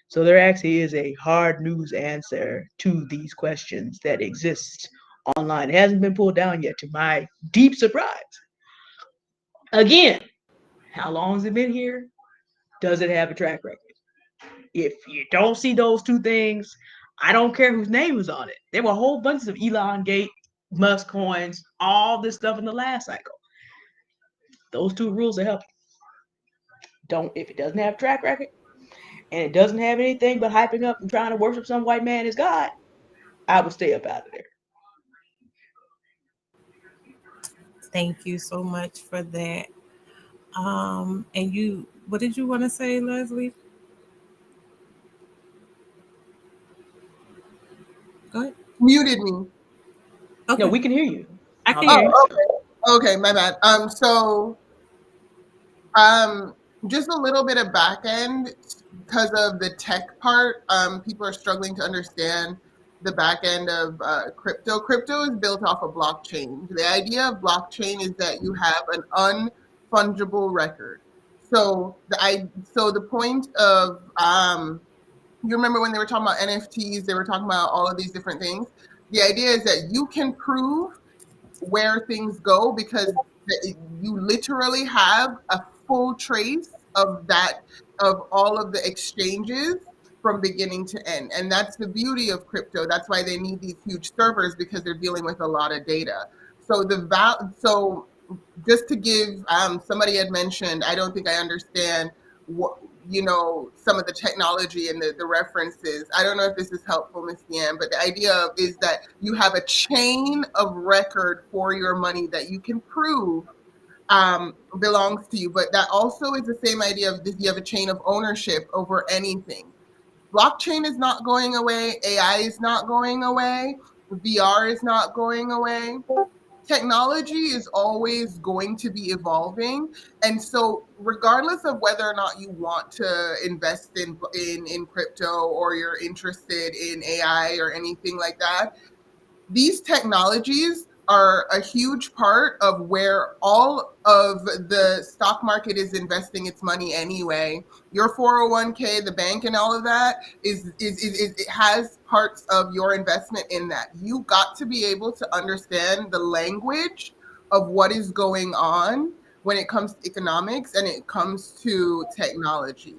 So there actually is a hard news answer to these questions that exist online. It hasn't been pulled down yet, to my deep surprise. Again, how long has it been here? Does it have a track record? If you don't see those two things, I don't care whose name was on it. There were a whole bunch of Elon Gate, Musk coins, all this stuff in the last cycle. Those two rules are helping. If it doesn't have a track record and it doesn't have anything but hyping up and trying to worship some white man as God, I would stay up out of there. Thank you so much for that. And you, what did you want to say, Leslie? Go ahead. Muted me. Okay. No, we can hear you. I can hear you. Okay, my bad. Just a little bit of back end because of the tech part. People are struggling to understand the back end of crypto. Crypto is built off of blockchain. The idea of blockchain is that you have an unfungible record. So the point of you remember when they were talking about NFTs, they were talking about all of these different things. The idea is that you can prove where things go because you literally have a full trace of all of the exchanges from beginning to end. And that's the beauty of crypto. That's why they need these huge servers, because they're dealing with a lot of data. So just to give, somebody had mentioned, I don't think I understand what, some of the technology and the references. I don't know if this is helpful, Ms. Deeann, but the idea is that you have a chain of record for your money that you can prove belongs to you. But that also is the same idea of you have a chain of ownership over anything. Blockchain is not going away. AI is not going away. VR is not going away. Technology is always going to be evolving. And so regardless of whether or not you want to invest in crypto or you're interested in AI or anything like that, these technologies are a huge part of where all of the stock market is investing its money anyway. Your 401k, the bank and all of that it has parts of your investment in that. You got to be able to understand the language of what is going on when it comes to economics and it comes to technology.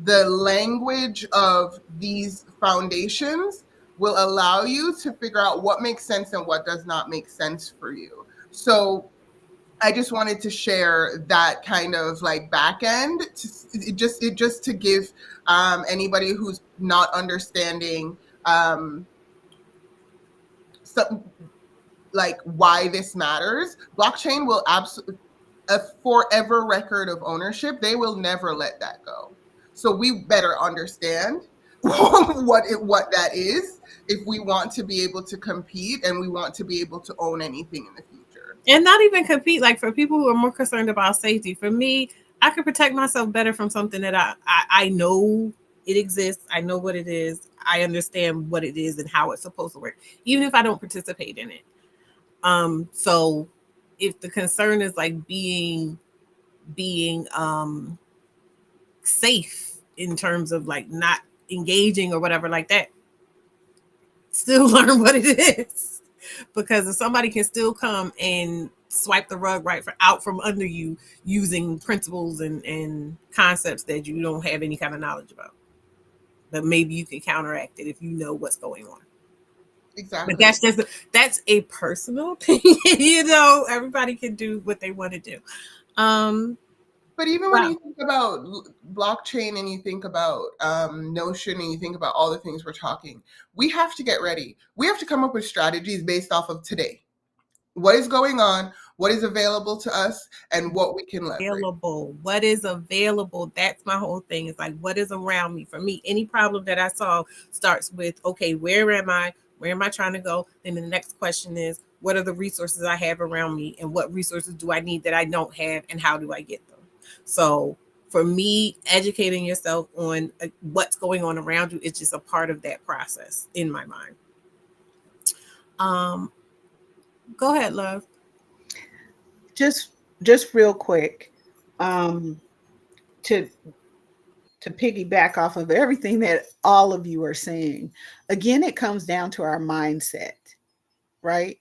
The language of these foundations will allow you to figure out what makes sense and what does not make sense for you. So I just wanted to share that kind of like back end, just to give anybody who's not understanding like why this matters. Blockchain will absolutely a forever record of ownership. They will never let that go. So we better understand what that is if we want to be able to compete and we want to be able to own anything in the future. And not even compete, like for people who are more concerned about safety. For me, I can protect myself better from something that I know it exists. I know what it is. I understand what it is and how it's supposed to work, even if I don't participate in it. So if the concern is like being safe in terms of like not engaging or whatever like that, still learn what it is. Because if somebody can still come and swipe the rug out from under you using principles and concepts that you don't have any kind of knowledge about, but maybe you can counteract it if you know what's going on. Exactly. But that's a personal opinion. Everybody can do what they want to do. But even when Wow. you think about blockchain and you think about Notion and you think about all the things we're talking, we have to get ready. We have to come up with strategies based off of today. What is going on, what is available to us, and what we can leverage. What is available? That's my whole thing. It's like, what is around me? For me, any problem that I solve starts with, okay, where am I? Where am I trying to go? Then the next question is, what are the resources I have around me? And what resources do I need that I don't have? And how do I get them? So for me, educating yourself on what's going on around you is just a part of that process in my mind. Go ahead, love. Just real quick, to piggyback off of everything that all of you are saying. Again, it comes down to our mindset, right?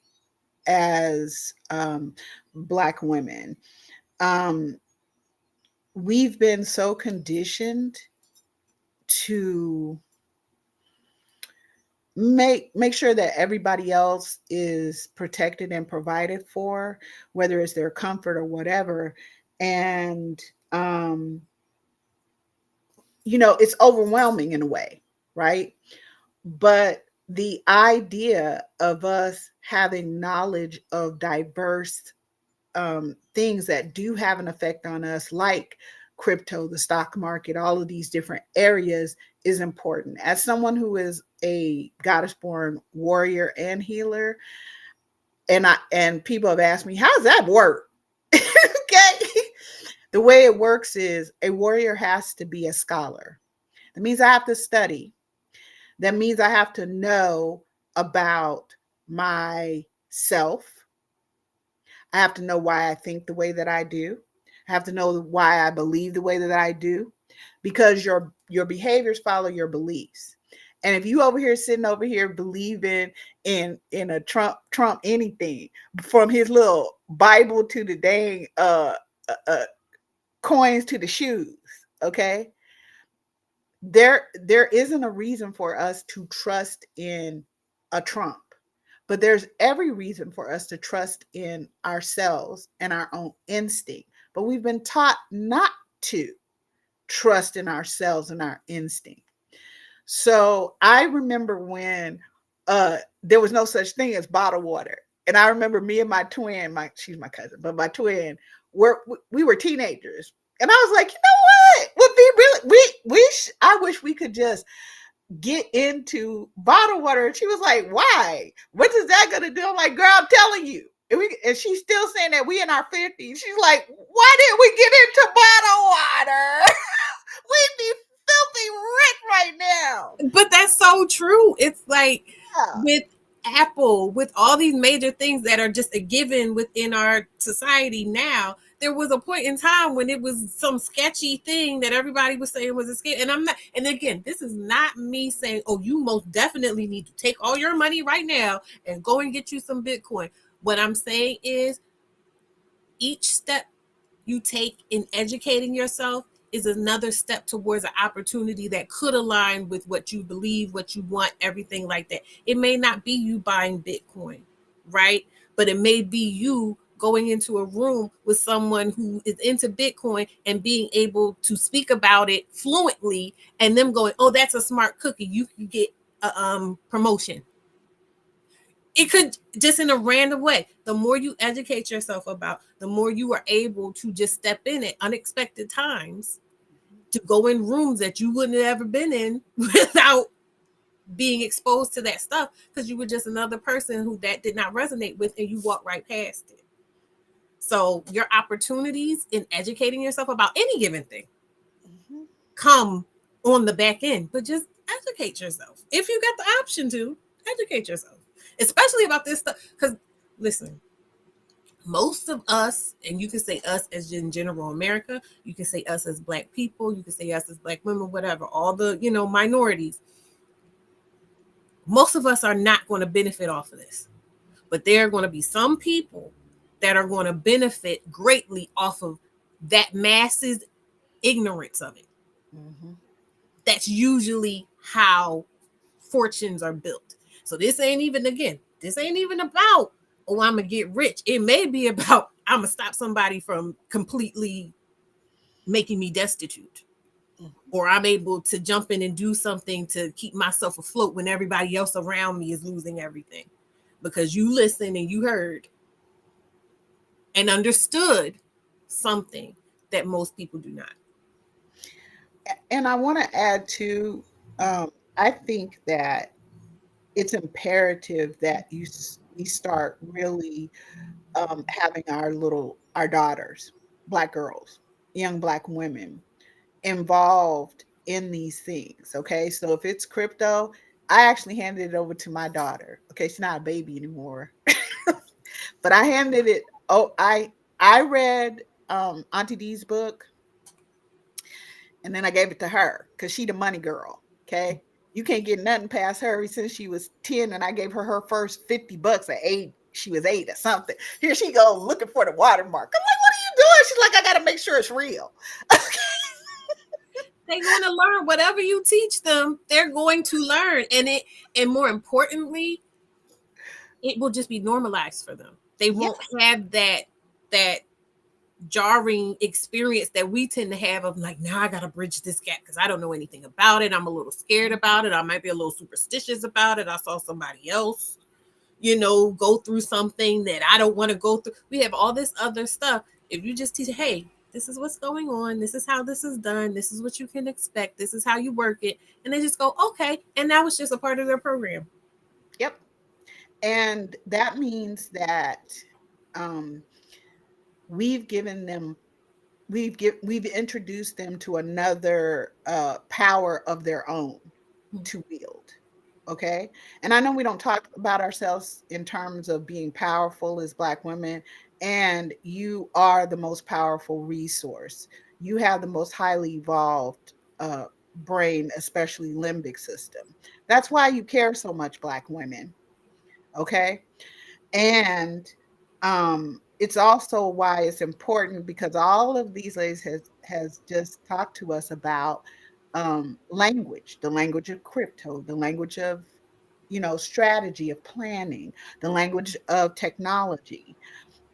As Black women, we've been so conditioned to make sure that everybody else is protected and provided for, whether it's their comfort or whatever. And it's overwhelming in a way, right? But the idea of us having knowledge of diverse things that do have an effect on us, like crypto, the stock market, all of these different areas, is important. As someone who is a goddess born warrior and healer, and people have asked me, how does that work? Okay. The way it works is a warrior has to be a scholar. That means I have to study. That means I have to know about myself. I have to know why I think the way that I do. I have to know why I believe the way that I do, because your behaviors follow your beliefs. And if you over here sitting over here believing in a Trump anything, from his little Bible to the dang coins to the shoes, okay? There isn't a reason for us to trust in a Trump, but there's every reason for us to trust in ourselves and our own instinct. But we've been taught not to trust in ourselves and our instinct. So I remember when there was no such thing as bottled water. And I remember me and my twin, she's my cousin, but my twin, we were teenagers. And I was like, you know what? Would be really, I wish we could just get into bottled water. And she was like, why? What is that going to do? I'm like, girl, I'm telling you. And she's still saying that we in our 50s. She's like, why didn't we get into bottled water? We'd be filthy rich right now. But that's so true. It's like, Yeah. with Apple, with all these major things that are just a given within our society now, there was a point in time when it was some sketchy thing that everybody was saying was a scam. And I'm not, and again, this is not me saying, oh, you most definitely need to take all your money right now and go and get you some Bitcoin. What I'm saying is, each step you take in educating yourself is another step towards an opportunity that could align with what you believe, what you want, everything like that. It may not be you buying Bitcoin, right? But it may be you going into a room with someone who is into Bitcoin and being able to speak about it fluently, and them going, oh, that's a smart cookie. You can get a promotion. It could just in a random way. The more you educate yourself about, the more you are able to just step in at unexpected times to go in rooms that you wouldn't have ever been in without being exposed to that stuff, because you were just another person who that did not resonate with, and you walked right past it. So your opportunities in educating yourself about any given thing come on the back end, but just educate yourself. If you got the option to, educate yourself, especially about this stuff. Because listen, most of us, and you can say us as in general America, you can say us as Black people, you can say us as Black women, whatever, all the, minorities, most of us are not going to benefit off of this. But there are going to be some people that are going to benefit greatly off of that masses ignorance of it. Mhm. That's usually how fortunes are built. So this ain't even about, oh, I'm gonna get rich. It may be about, I'm gonna stop somebody from completely making me destitute, or I'm able to jump in and do something to keep myself afloat when everybody else around me is losing everything, because you listened and you heard and understood something that most people do not. And I want to add to, I think that it's imperative that we start really having our daughters, Black girls, young Black women involved in these things. Okay, so if it's crypto, I actually handed it over to my daughter. Okay, she's not a baby anymore, but I handed it. Oh, I read Auntie D's book, and then I gave it to her because she the money girl. Okay, you can't get nothing past her since she was 10, and I gave her first $50 at 8. She was 8 or something. Here she goes looking for the watermark. I'm like, what are you doing? She's like, I got to make sure it's real. They're going to learn whatever you teach them. They're going to learn, and more importantly, it will just be normalized for them. They Yeah. won't have that jarring experience that we tend to have of like, now I gotta bridge this gap because I don't know anything about it. I'm a little scared about it. I might be a little superstitious about it. I saw somebody else, go through something that I don't want to go through. We have all this other stuff. If you just teach, hey, this is what's going on, this is how this is done, this is what you can expect, this is how you work it, and they just go, okay, and that was just a part of their program. Yep. And that means that um, we've given them we've introduced them to another power of their own to wield. Okay, and I know we don't talk about ourselves in terms of being powerful as Black women, and you are the most powerful resource. You have the most highly evolved brain, especially limbic system. That's why you care so much, Black women. Okay, and it's also why it's important because all of these ladies has just talked to us about language, the language of crypto, the language of strategy of planning, the language of technology.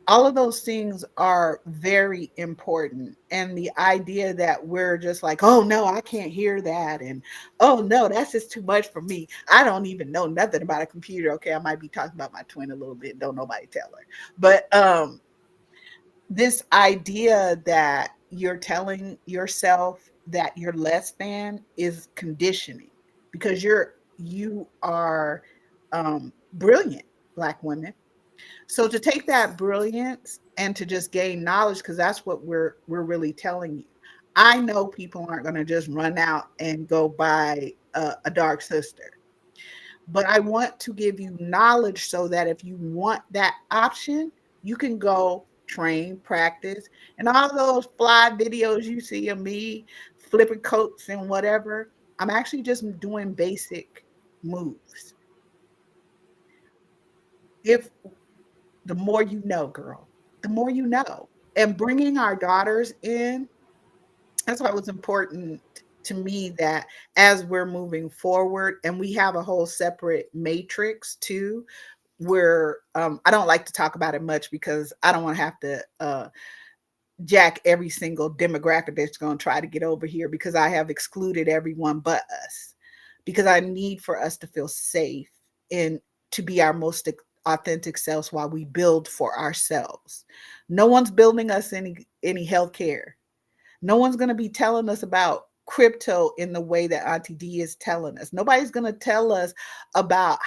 All of those things are very important. And the idea that we're just like, oh no, I can't hear that. And oh no, that's just too much for me. I don't even know nothing about a computer. Okay, I might be talking about my twin a little bit. Don't nobody tell her. But this idea that you're telling yourself that you're less than is conditioning because you are brilliant, Black women. So to take that brilliance and to just gain knowledge, because that's what we're really telling you. I know people aren't going to just run out and go buy a dark sister, but I want to give you knowledge so that if you want that option, you can go train, practice, and all those fly videos you see of me flipping coats and whatever. I'm actually just doing basic moves. If the more you know, girl, the more you know. And bringing our daughters in, that's why it was important to me that as we're moving forward, and we have a whole separate matrix too, where I don't like to talk about it much because I don't want to have to jack every single demographic that's going to try to get over here because I have excluded everyone but us because I need for us to feel safe and to be our most authentic selves while we build for ourselves. No one's building us any health care. No one's going to be telling us about crypto in the way that Auntie D is telling us. Nobody's going to tell us about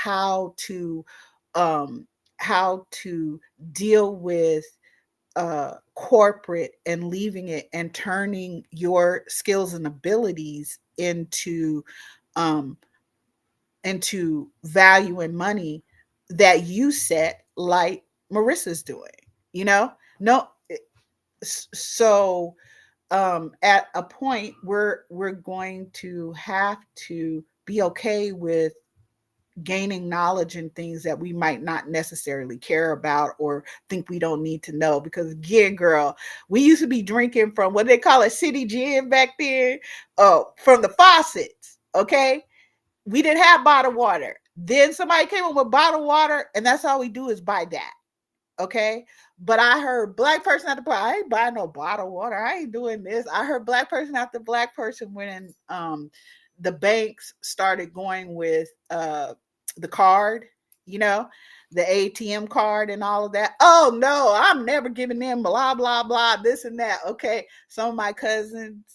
um, how to deal with corporate and leaving it and turning your skills and abilities into um, value and money that you set, like Marissa's doing. You know, no. So at a point, we're going to have to be okay with gaining knowledge in things that we might not necessarily care about or think we don't need to know. Because again, girl, we used to be drinking from what they call it, city gin back then, from the faucets. Okay, we didn't have bottled water. Then somebody came up with bottled water, and that's all we do is buy that. Okay. But I heard black person after black, I ain't buying no bottled water. I ain't doing this. I heard black person after black person when the banks started going with the card, you know, the ATM card and all of that. Oh no, I'm never giving them blah blah blah, this and that. Okay. Some of my cousins,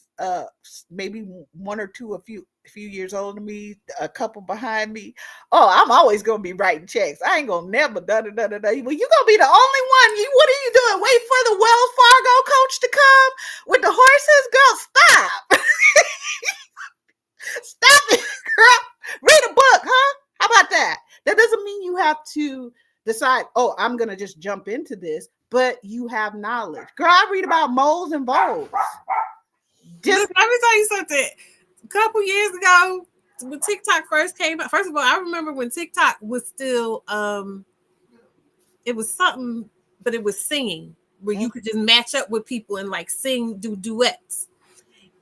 maybe one or two, a few years older than me, a couple behind me. Oh, I'm always gonna be writing checks. I ain't gonna never da da da da da. Well, you gonna be the only one. What are you doing? Wait for the Wells Fargo coach to come with the horses? Girl, stop. Stop it, girl. Read a book, huh? How about that? That doesn't mean you have to decide, oh, I'm gonna just jump into this, but you have knowledge. Girl, I read about moles and bowls. Just let me tell you something. A couple years ago, when TikTok first came out, first of all, I remember when TikTok was still it was something, but it was singing where you could just match up with people and like do duets.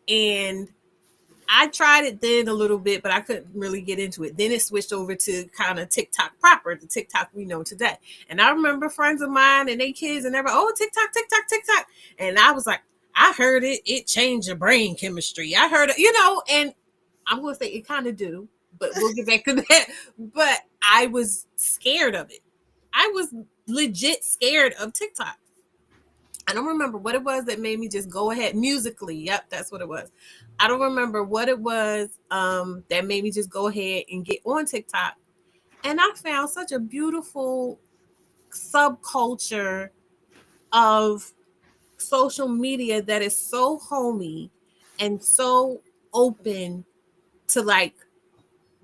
And I tried it then a little bit, but I couldn't really get into it. Then it switched over to kind of TikTok proper, the TikTok we know today. And I remember friends of mine and they kids and everybody, oh, TikTok, TikTok, TikTok. And I was like, I heard it changed your brain chemistry. I heard it, and I'm going to say it kind of do, but we'll get back to that. But I was scared of it. I was legit scared of TikTok. I don't remember what it was that made me just go ahead. Musically, yep, that's what it was. I don't remember what it was that made me just go ahead and get on TikTok. And I found such a beautiful subculture of social media that is so homey and so open to like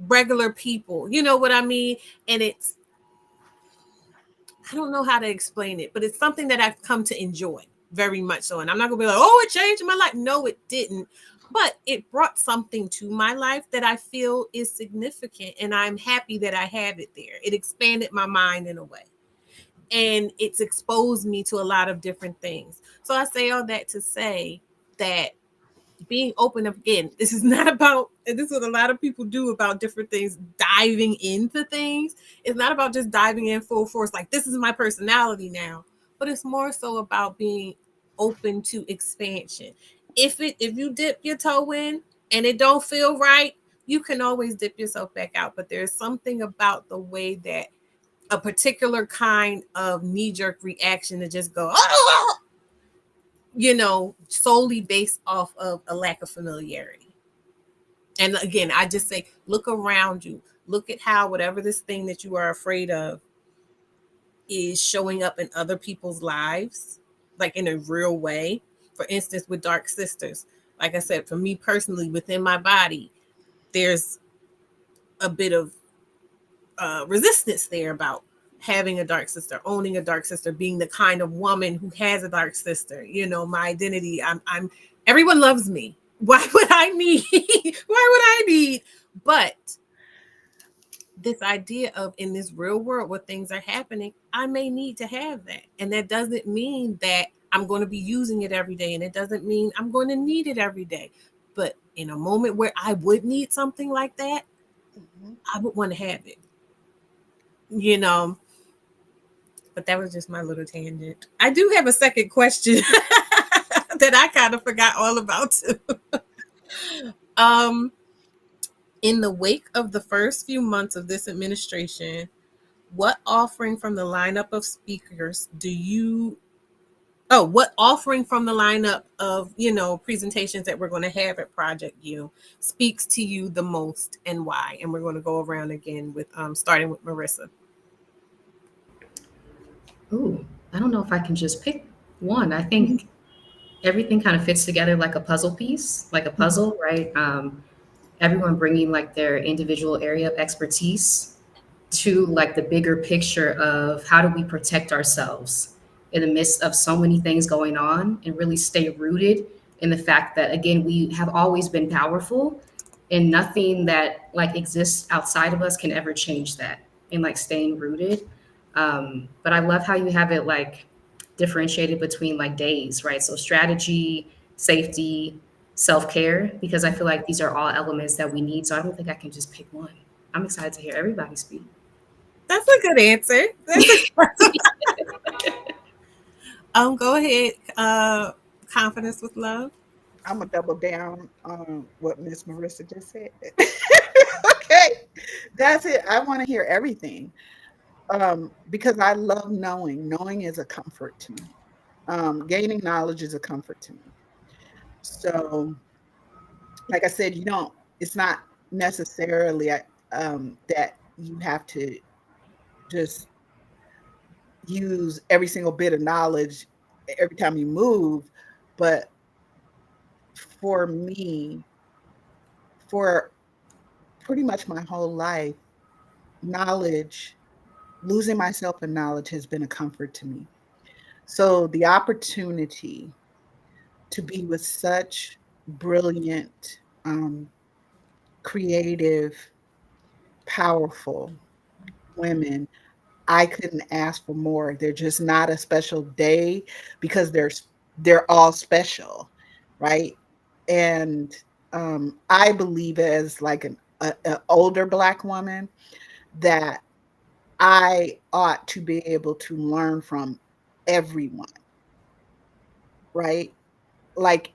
regular people. You know what I mean? And I don't know how to explain it, but it's something that I've come to enjoy very much so. And I'm not gonna be like, oh, it changed my life. No, it didn't. But it brought something to my life that I feel is significant. And I'm happy that I have it there. It expanded my mind in a way. And it's exposed me to a lot of different things. So I say all that to say that being open up, again, this is not about, and this is what a lot of people do about different things, diving into things. It's not about just diving in full force, like this is my personality now, but it's more so about being open to expansion. If you dip your toe in and it don't feel right, you can always dip yourself back out. But there's something about the way that a particular kind of knee-jerk reaction to just go, oh, solely based off of a lack of familiarity. And again, I just say, look around you. Look at how whatever this thing that you are afraid of is showing up in other people's lives, like in a real way. For instance, with Dark Sisters, like I said, for me personally, within my body, there's a bit of resistance there about having a dark sister, owning a dark sister, being the kind of woman who has a dark sister. My identity, I'm everyone loves me. Why would I need? But this idea of in this real world where things are happening, I may need to have that. And that doesn't mean that I'm going to be using it every day. And it doesn't mean I'm going to need it every day. But in a moment where I would need something like that, I would want to have it. But that was just my little tangent. I do have a second question that I kind of forgot all about too. In the wake of the first few months of this administration, what offering from the lineup of speakers what offering from the lineup of, presentations that we're going to have at Project U speaks to you the most and why? And we're going to go around again with starting with Marissa. Ooh, I don't know if I can just pick one. I think everything kind of fits together like a puzzle piece, like a puzzle, right? everyone bringing like their individual area of expertise to like the bigger picture of how do we protect ourselves in the midst of so many things going on, and really stay rooted in the fact that, again, we have always been powerful, and nothing that like exists outside of us can ever change that, and like staying rooted. But I love how you have it like differentiated between like days, right? So strategy, safety, self-care, because I feel like these are all elements that we need. So I don't think I can just pick one. I'm excited to hear everybody speak. That's a good answer. That's a go ahead. Confidence with love. I'm gonna double down on what Miss Marissa just said. Okay, that's it. I want to hear everything, because I love knowing. Knowing is a comfort to me. Gaining knowledge is a comfort to me. So, like I said, you don't. It's not necessarily that you have to just use every single bit of knowledge every time you move, but for me, for pretty much my whole life, knowledge, losing myself in knowledge has been a comfort to me. So the opportunity to be with such brilliant, creative, powerful women, I couldn't ask for more. They're just not a special day because they're all special, right? And I believe as like an older Black woman that I ought to be able to learn from everyone, right? Like,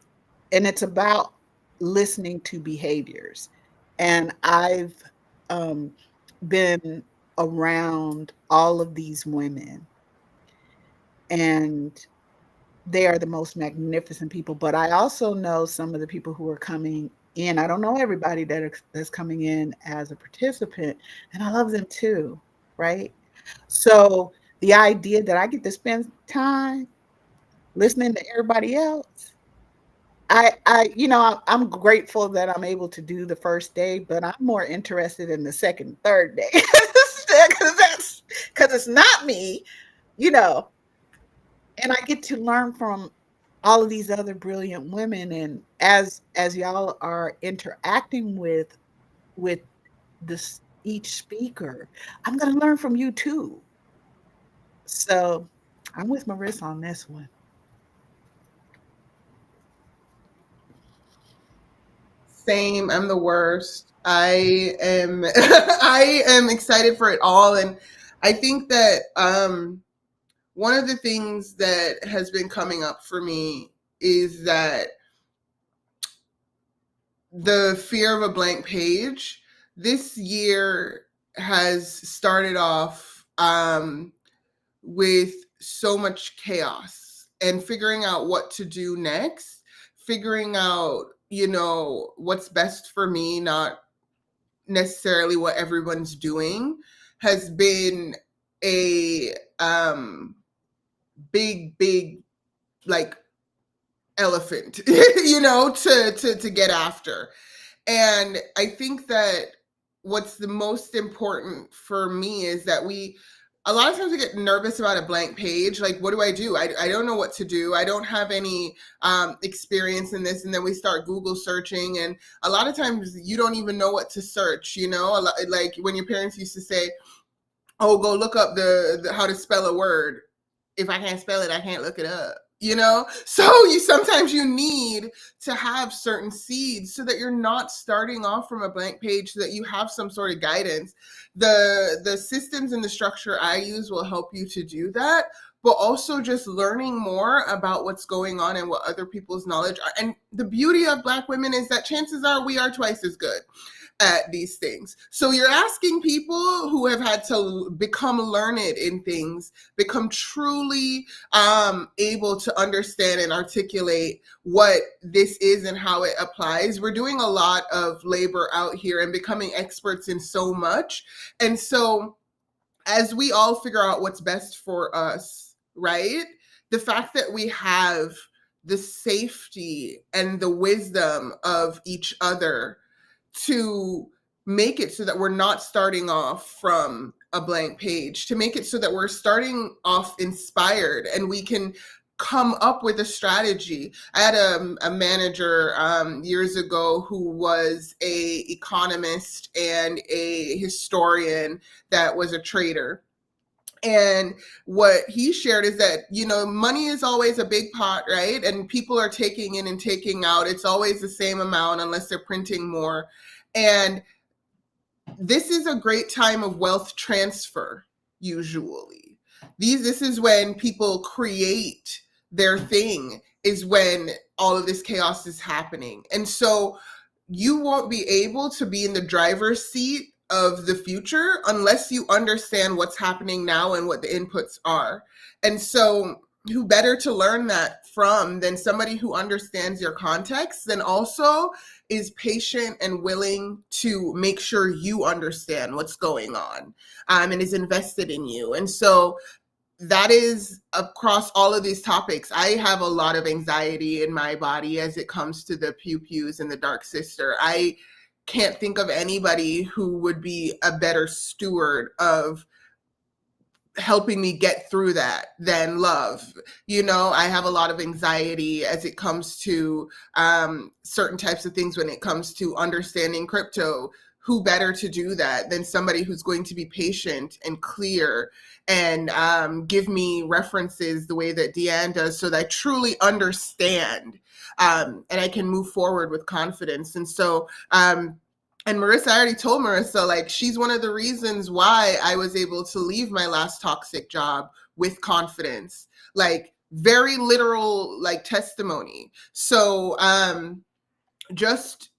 and it's about listening to behaviors. And I've um, been around all of these women, and they are the most magnificent people. But I also know some of the people who are coming in. I don't know everybody that's coming in as a participant, and I love them too, right? So the idea that I get to spend time listening to everybody else, I'm grateful that I'm able to do the first day, but I'm more interested in the second, third day, because it's not me, you know, and I get to learn from all of these other brilliant women. And as y'all are interacting with this each speaker, I'm going to learn from you too. So I'm with Marissa on this one. Same. I'm the worst. I am I am excited for it all. And I think that one of the things that has been coming up for me is that the fear of a blank page this year has started off with so much chaos and figuring out what to do next, figuring out, what's best for me, not necessarily what everyone's doing, has been a big like elephant, to get after. And I think that what's the most important for me is that a lot of times we get nervous about a blank page. Like, what do? I don't know what to do. I don't have any experience in this. And then we start Google searching. And a lot of times you don't even know what to search, like when your parents used to say, oh, go look up the how to spell a word. If I can't spell it, I can't look it up. So sometimes you need to have certain seeds so that you're not starting off from a blank page, so that you have some sort of guidance. The systems and the structure I use will help you to do that, but also just learning more about what's going on and what other people's knowledge are. And the beauty of Black women is that chances are we are twice as good at these things. So you're asking people who have had to become learned in things, become truly able to understand and articulate what this is and how it applies. We're doing a lot of labor out here and becoming experts in so much. And so as we all figure out what's best for us, right? The fact that we have the safety and the wisdom of each other to make it so that we're not starting off from a blank page, to make it so that we're starting off inspired and we can come up with a strategy. I had a manager years ago who was a economist and a historian that was a trader. And what he shared is that, money is always a big pot, right? And people are taking in and taking out. It's always the same amount unless they're printing more. And this is a great time of wealth transfer, usually. This is when people create their thing, is when all of this chaos is happening. And so you won't be able to be in the driver's seat of the future unless you understand what's happening now and what the inputs are. And so who better to learn that from than somebody who understands your context and also is patient and willing to make sure you understand what's going on, and is invested in you. And so that is across all of these topics. I have a lot of anxiety in my body as it comes to the pew-pews and the dark sister. I can't think of anybody who would be a better steward of helping me get through that than love. I have a lot of anxiety as it comes to certain types of things. When it comes to understanding crypto, who better to do that than somebody who's going to be patient and clear and give me references the way that Deeann does, so that I truly understand and I can move forward with confidence. And so and Marissa, I already told Marissa, like, she's one of the reasons why I was able to leave my last toxic job with confidence, like very literal, like testimony. So just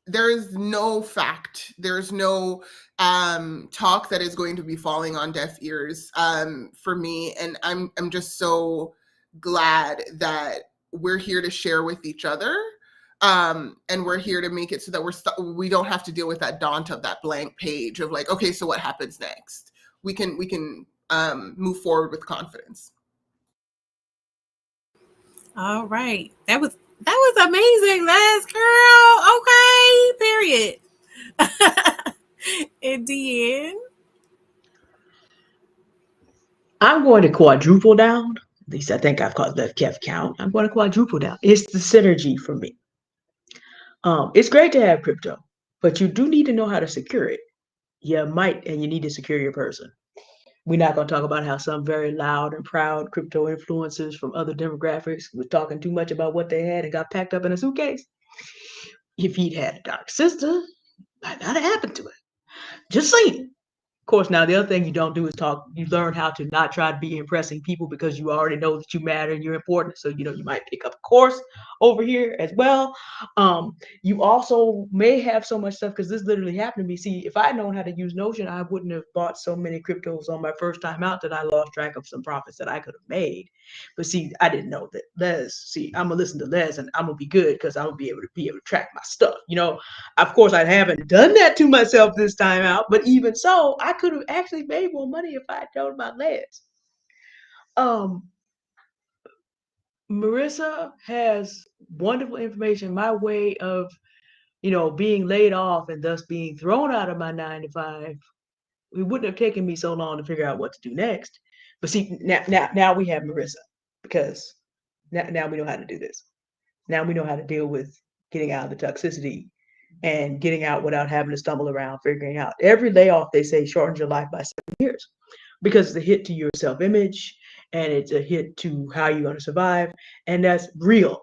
there is no fact, there's no talk that is going to be falling on deaf ears for me. And I'm just so glad that we're here to share with each other. And we're here to make it so that we don't have to deal with that daunt of that blank page of like, okay, so what happens next? We can move forward with confidence. All right. That was amazing, Les, girl. Okay, period. And Deeann. I'm going to quadruple down. At least I think I've kept count. I'm going to quadruple down. It's the synergy for me. It's great to have crypto, but you do need to know how to secure it. You might, and you need to secure your person. We're not going to talk about how some very loud and proud crypto influencers from other demographics were talking too much about what they had and got packed up in a suitcase. If he'd had a dark sister, might not have happened to it. Just saying. Of course, now the other thing you don't do is talk. You learn how to not try to be impressing people because you already know that you matter and you're important. So, you might pick up a course over here as well. You also may have so much stuff, because this literally happened to me. See, if I had known how to use Notion, I wouldn't have bought so many cryptos on my first time out that I lost track of some profits that I could have made. But see, I didn't know that I'm gonna listen to Les and I'm gonna be good because I'm gonna be able to track my stuff. Of course, I haven't done that to myself this time out, but even so, I could have actually made more money if I had known about Les. Marissa has wonderful information. My way of, being laid off and thus being thrown out of my 9 to 5, it wouldn't have taken me so long to figure out what to do next. But see, now we have Marissa, because now we know how to do this. Now we know how to deal with getting out of the toxicity and getting out without having to stumble around figuring out. Every layoff, they say, shortens your life by 7 years, because it's a hit to your self-image and it's a hit to how you're going to survive. And that's real.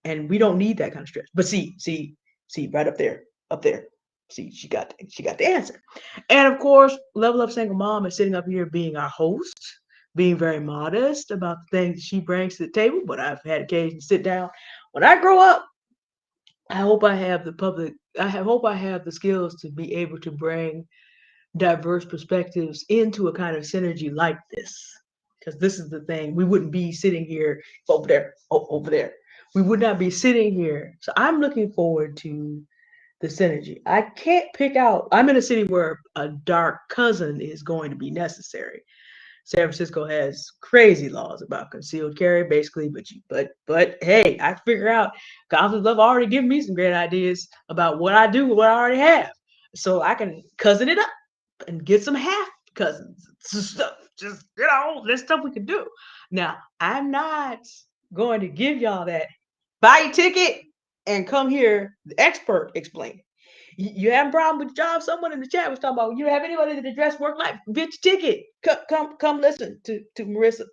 And we don't need that kind of stress. But see, right up there. See, she got the answer. And of course, Level Up Single Mom is sitting up here being our host, being very modest about the things she brings to the table. But I've had occasion to sit down. When I grow up, I hope I have the skills to be able to bring diverse perspectives into a kind of synergy like this. Because this is the thing. We wouldn't be sitting here over there. We would not be sitting here. So I'm looking forward to the synergy. I can't pick out. I'm in a city where a dark cousin is going to be necessary. San Francisco has crazy laws about concealed carry, basically. But hey, I figure out counselors have already given me some great ideas about what I do with what I already have, so I can cousin it up and get some half cousins, some stuff. Just there's stuff we can do. Now, I'm not going to give y'all that buy a ticket and come here, the expert explain. You have a problem with the job? Someone in the chat was talking about you have anybody that address work life. Get your ticket. Come listen to Marissa.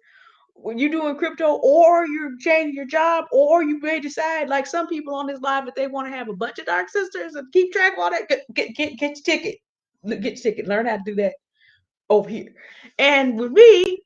When you're doing crypto or you're changing your job or you may decide like some people on this live that they want to have a bunch of dark sisters and keep track of all that, get your ticket. Get your ticket. Learn how to do that over here. And with me,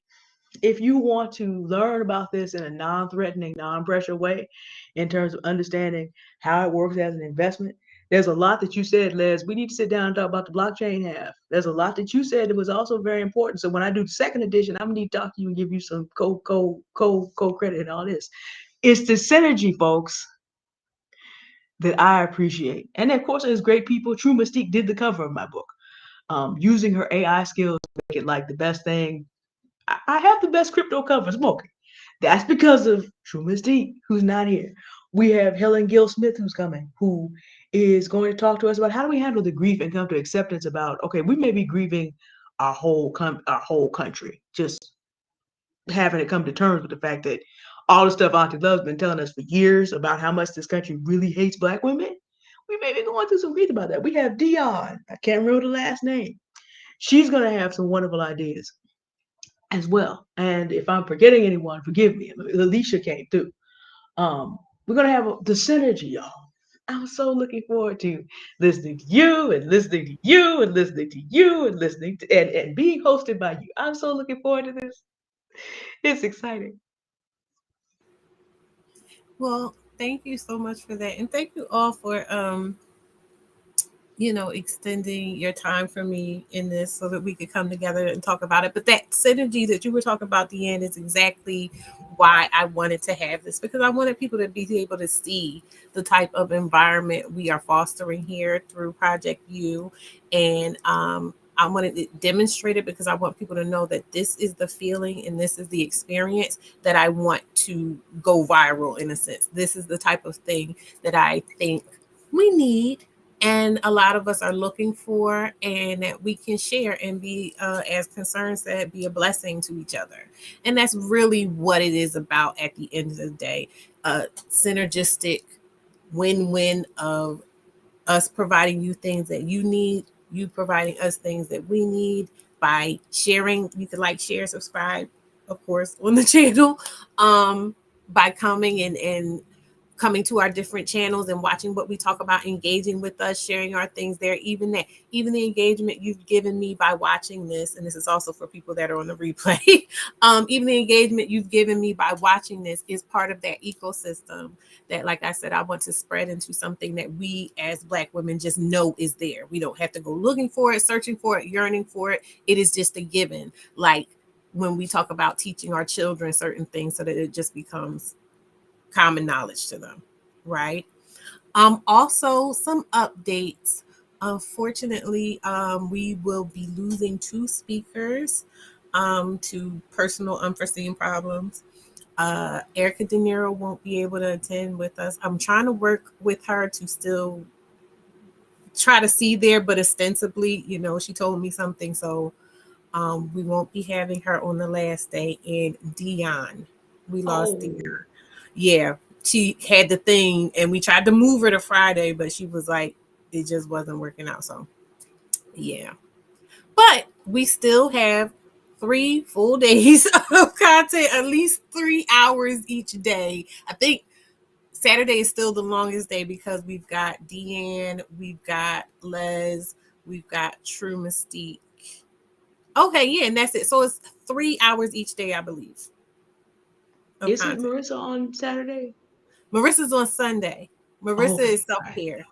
if you want to learn about this in a non-threatening, non-pressure way, in terms of understanding how it works as an investment, there's a lot that you said, Les. We need to sit down and talk about the blockchain half. There's a lot that you said that was also very important. So when I do the second edition, I'm gonna need to talk to you and give you some co-credit and all this. It's the synergy, folks, that I appreciate. And of course, there's great people. True Mystique did the cover of my book. Using her AI skills to make it like the best thing. I have the best crypto cover smoking. That's because of True Mystique, who's not here. We have Helen Gill Smith, who's coming, who is going to talk to us about how do we handle the grief and come to acceptance about, okay, we may be grieving our whole country, just having to come to terms with the fact that all the stuff Auntie Love's been telling us for years about how much this country really hates Black women. We may be going through some grief about that. We have Deeann, I can't remember the last name. She's going to have some wonderful ideas as well. And if I'm forgetting anyone, forgive me. Alecia came through. We're gonna have the synergy, y'all. I'm so looking forward to listening to you and listening to you and listening to you and listening to and being hosted by you. I'm so looking forward to this. It's exciting. Well, thank you so much for that. And thank you all for extending your time for me in this so that we could come together and talk about it. But that synergy that you were talking about, Deann, is exactly why I wanted to have this, because I wanted people to be able to see the type of environment we are fostering here through Project U. And I wanted to demonstrate it because I want people to know that this is the feeling and this is the experience that I want to go viral in a sense. This is the type of thing that I think we need and a lot of us are looking for, and that we can share and be, as concerns, that be a blessing to each other. And that's really what it is about at the end of the day. Synergistic win-win of us providing you things that you need, you providing us things that we need by sharing. You can like, share, subscribe, of course, on the channel, by coming and coming to our different channels and watching what we talk about, engaging with us, sharing our things there. Even the engagement you've given me by watching this, and this is also for people that are on the replay, even the engagement you've given me by watching this is part of that ecosystem that, like I said, I want to spread into something that we as Black women just know is there. We don't have to go looking for it, searching for it, yearning for it. It is just a given. Like when we talk about teaching our children certain things so that it just becomes common knowledge to them, right? Also, some updates. Unfortunately, we will be losing 2 speakers to personal unforeseen problems. Erica De Niro won't be able to attend with us. I'm trying to work with her to still try to see there, but ostensibly, she told me something, so we won't be having her on the last day. And Deeann, we lost Deeann. Yeah, she had the thing and we tried to move her to Friday, but she was like, it just wasn't working out. So yeah, but we still have 3 full days of content, at least 3 hours each day. I think Saturday is still the longest day because we've got Deann, we've got Les, we've got True Mystique. Okay, yeah, and that's it. So it's 3 hours each day, I believe. Isn't Marissa on Saturday? Marissa's on Sunday. Marissa is self-care.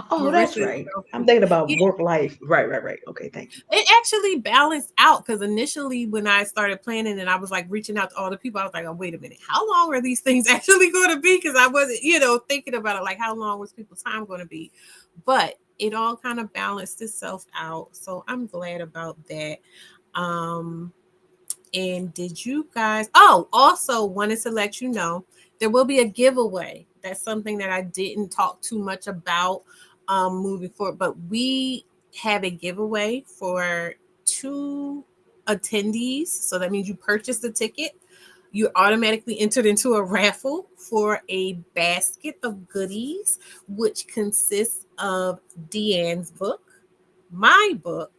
Oh, that's right. I'm thinking about work life. Right. Okay, thank you. It actually balanced out because initially when I started planning and I was like reaching out to all the people, I was like, oh, wait a minute. How long are these things actually going to be? Because I wasn't, thinking about it, like how long was people's time going to be? But it all kind of balanced itself out. So I'm glad about that. Um, and did you guys? Oh, also wanted to let you know there will be a giveaway. That's something that I didn't talk too much about moving forward, but we have a giveaway for 2 attendees. So that means you purchase the ticket, you automatically entered into a raffle for a basket of goodies, which consists of Deann's book, my book,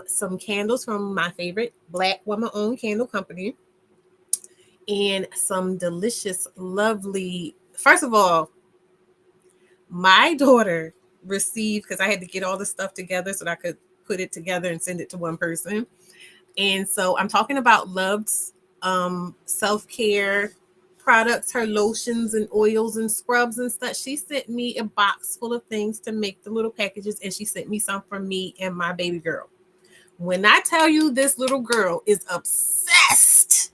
some candles from my favorite Black woman-owned candle company, and some delicious, lovely. First of all, my daughter received, because I had to get all the stuff together so that I could put it together and send it to one person. And so I'm talking about Love's self-care products, her lotions and oils and scrubs and stuff. She sent me a box full of things to make the little packages, and she sent me some for me and my baby girl. When I tell you this little girl is obsessed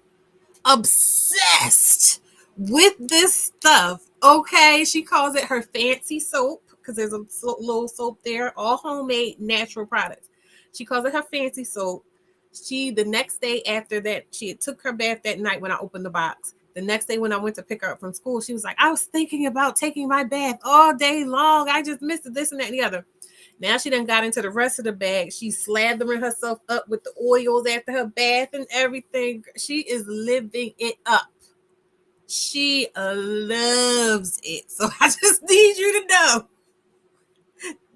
with this stuff. Okay, she calls it her fancy soap because there's a little soap there, all homemade natural products. She calls it her fancy soap. She the next day after that, she had took her bath that night when I opened the box. The next day when I went to pick her up from school, she was like, I was thinking about taking my bath all day long. I just missed it, this and that and the other. Now she done got into the rest of the bag. She's slathering herself up with the oils after her bath and everything. She is living it up. She loves it. So I just need you to know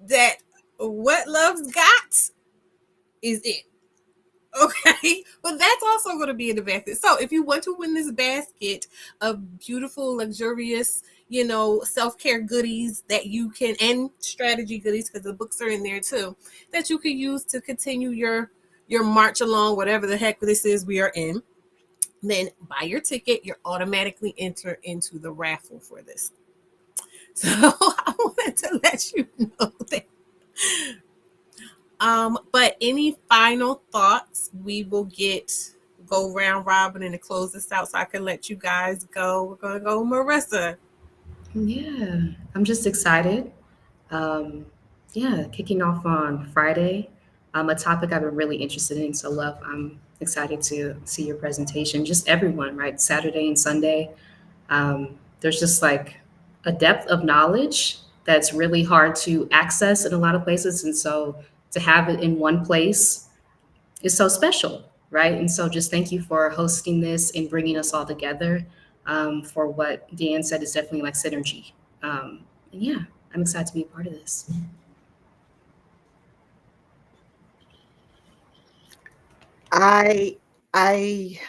that what Love's got is it. Okay, but that's also going to be in the basket. So if you want to win this basket of beautiful, luxurious, self-care goodies that you can, and strategy goodies, because the books are in there too, that you can use to continue your march along, whatever the heck this is we are in, then buy your ticket. You're automatically enter into the raffle for this. So I wanted to let you know that. But any final thoughts? We will go round robin and to close this out so I can let you guys go. We're gonna go, Marissa. Yeah, I'm just excited. Um, yeah, kicking off on Friday, a topic I've been really interested in. So, Love, I'm excited to see your presentation. Just everyone, right? Saturday and Sunday. There's just like a depth of knowledge that's really hard to access in a lot of places. And so to have it in one place is so special, right? And so just thank you for hosting this and bringing us all together for what Deann said is definitely like synergy. And yeah, I'm excited to be a part of this. I I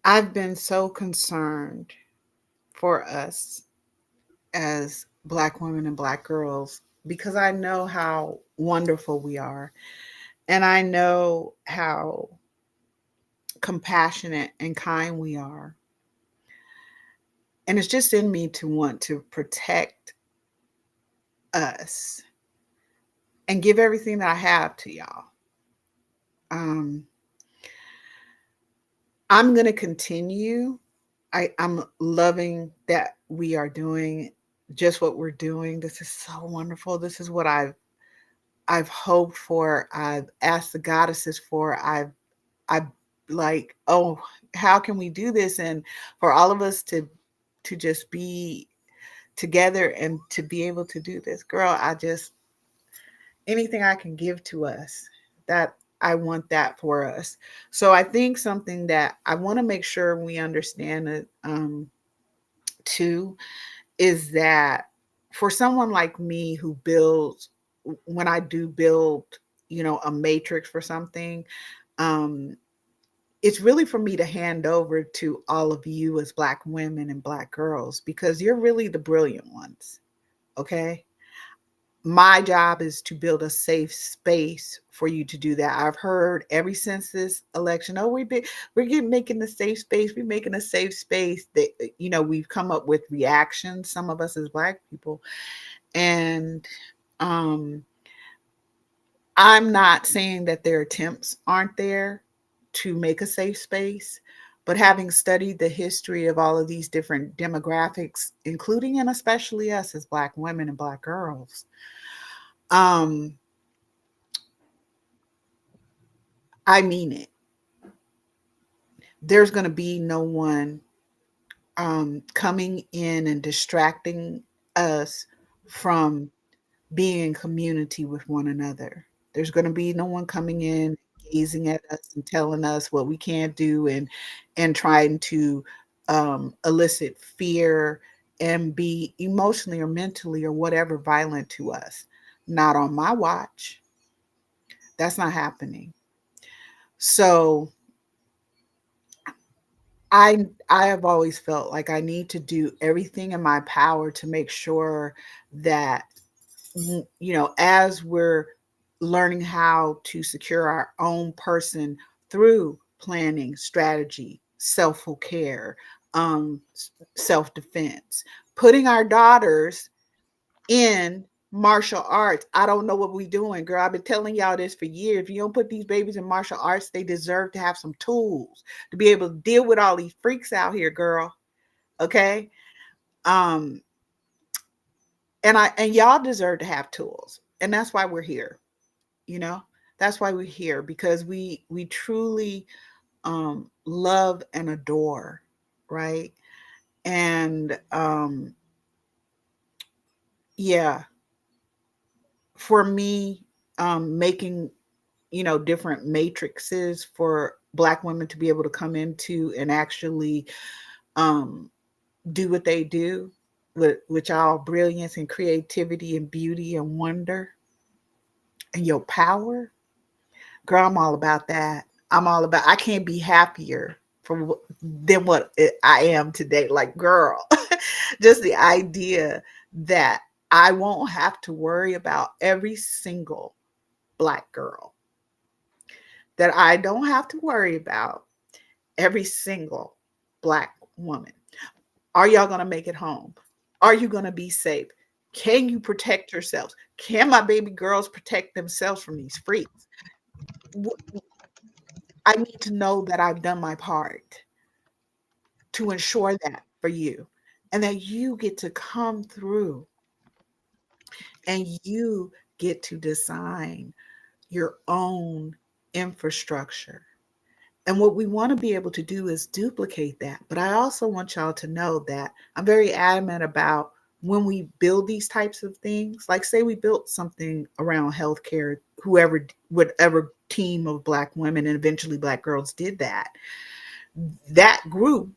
I've been so concerned for us as Black women and Black girls because I know how wonderful we are. And I know how compassionate and kind we are. And it's just in me to want to protect us and give everything that I have to y'all. Um, I'm going to continue. I'm loving that we are doing just what we're doing. This is so wonderful. This is what I've hoped for. I've asked the goddesses for. I've like, oh, how can we do this? And for all of us to just be together and to be able to do this, girl, anything I can give to us, that I want that for us. So I think something that I want to make sure we understand it too is that for someone like me who builds, when I do build, a matrix for something, um, it's really for me to hand over to all of you as Black women and Black girls because you're really the brilliant ones. Okay. My job is to build a safe space for you to do that. I've heard ever since this election, oh, making a safe space. We're making a safe space that, we've come up with reactions, some of us as Black people. And I'm not saying that their attempts aren't there to make a safe space, but having studied the history of all of these different demographics, including and especially us as Black women and Black girls, I mean it. There's going to be no one coming in and distracting us from being in community with one another. There's going to be no one coming in, gazing at us and telling us what we can't do, and trying to elicit fear and be emotionally or mentally or whatever violent to us. Not on my watch. That's not happening. So I have always felt like I need to do everything in my power to make sure that, as we're learning how to secure our own person through planning, strategy, self-care, um, self-defense, putting our daughters in martial arts. I don't know what we're doing, girl. I've been telling y'all this for years. If you don't put these babies in martial arts, they deserve to have some tools to be able to deal with all these freaks out here, girl. Okay? Um, and y'all deserve to have tools. And that's why we're here. You know? That's why we're here, because we truly love and adore, right? And yeah, for me, making different matrices for Black women to be able to come into and actually um, do what they do with all brilliance and creativity and beauty and wonder and your power. Girl, I'm all about that. I can't be happier than what I am today. Like, girl, just the idea that I won't have to worry about every single Black girl, that I don't have to worry about every single Black woman. Are y'all going to make it home? Are you going to be safe? Can you protect yourselves? Can my baby girls protect themselves from these freaks? I need to know that I've done my part to ensure that for you, and that you get to come through and you get to design your own infrastructure. And what we want to be able to do is duplicate that. But I also want y'all to know that I'm very adamant about, when we build these types of things, like say we built something around healthcare, whatever team of Black women and eventually Black girls did that group,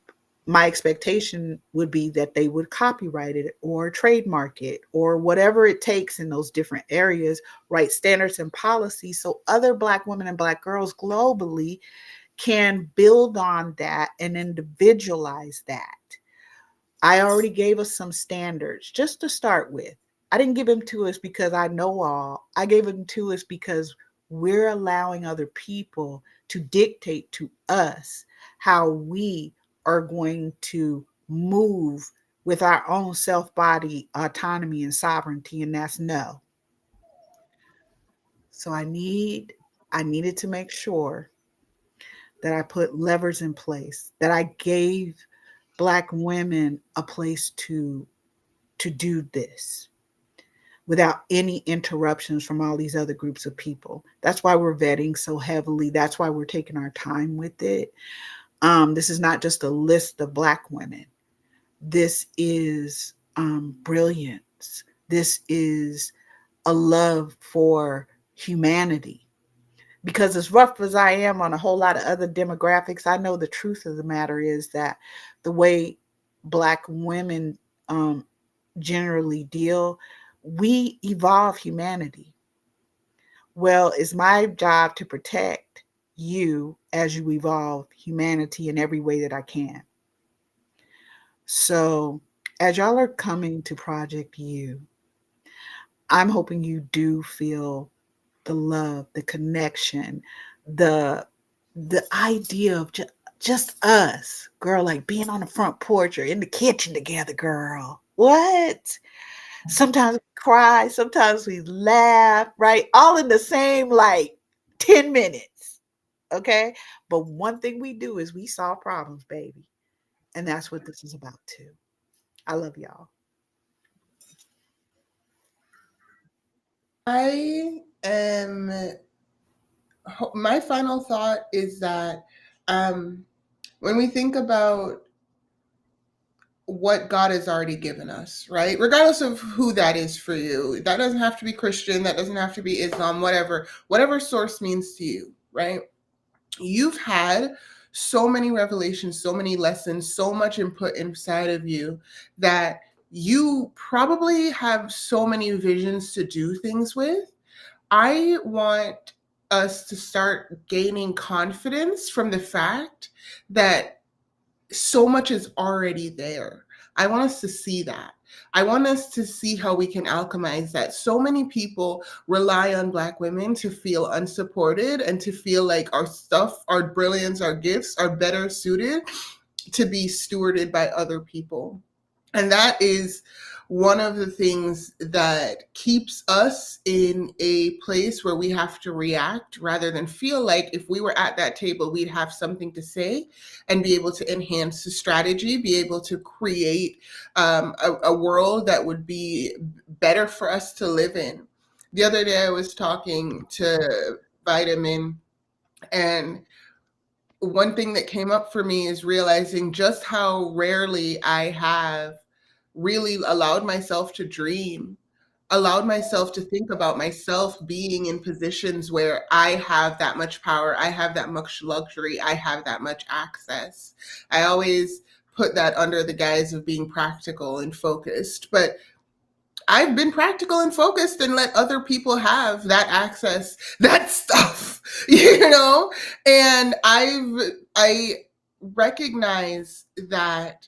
my expectation would be that they would copyright it or trademark it or whatever it takes in those different areas, write standards and policies so other Black women and Black girls globally can build on that and individualize that. I already gave us some standards just to start with. I didn't give them to us because I know all. I gave them to us because we're allowing other people to dictate to us how we are going to move with our own self body autonomy and sovereignty, and that's no. So I needed to make sure that I put levers in place, that I gave Black women a place to do this without any interruptions from all these other groups of people. That's why we're vetting so heavily. That's why we're taking our time with it. This is not just a list of Black women. This is brilliance. This is a love for humanity. Because as rough as I am on a whole lot of other demographics, I know the truth of the matter is that the way Black women generally deal, we evolve humanity. Well, it's my job to protect you as you evolve humanity in every way that I can. So, as y'all are coming to Project You, I'm hoping you do feel the love, the connection, the idea of just us, girl, like being on the front porch or in the kitchen together, girl. What? Sometimes we cry, sometimes we laugh, right? All in the same like 10 minutes. Okay. But one thing we do is we solve problems, baby. And that's what this is about too. I love y'all. I am my final thought is that when we think about what God has already given us, right? Regardless of who that is for you, that doesn't have to be Christian, that doesn't have to be Islam, whatever source means to you, right? You've had so many revelations, so many lessons, so much input inside of you that you probably have so many visions to do things with. I want us to start gaining confidence from the fact that so much is already there. I want us to see that. I want us to see how we can alchemize that. So many people rely on Black women to feel unsupported and to feel like our stuff, our brilliance, our gifts are better suited to be stewarded by other people. And that is one of the things that keeps us in a place where we have to react rather than feel like if we were at that table, we'd have something to say and be able to enhance the strategy, be able to create a world that would be better for us to live in. The other day, I was talking to Vitamin, and one thing that came up for me is realizing just how rarely I have really allowed myself to dream, allowed myself to think about myself being in positions where I have that much power, I have that much luxury, I have that much access. I always put that under the guise of being practical and focused, but I've been practical and focused and let other people have that access, that stuff, And I recognize that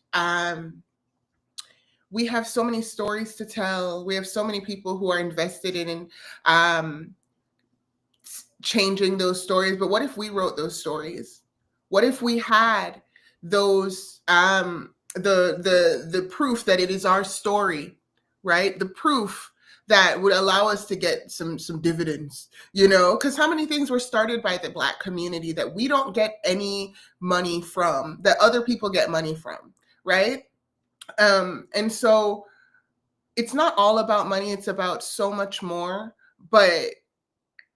we have so many stories to tell. We have so many people who are invested in um, changing those stories. But what if we wrote those stories? What if we had those the proof that it is our story, right? The proof that would allow us to get some dividends, because how many things were started by the Black community that we don't get any money from, that other people get money from, right? And so it's not all about money, it's about so much more. But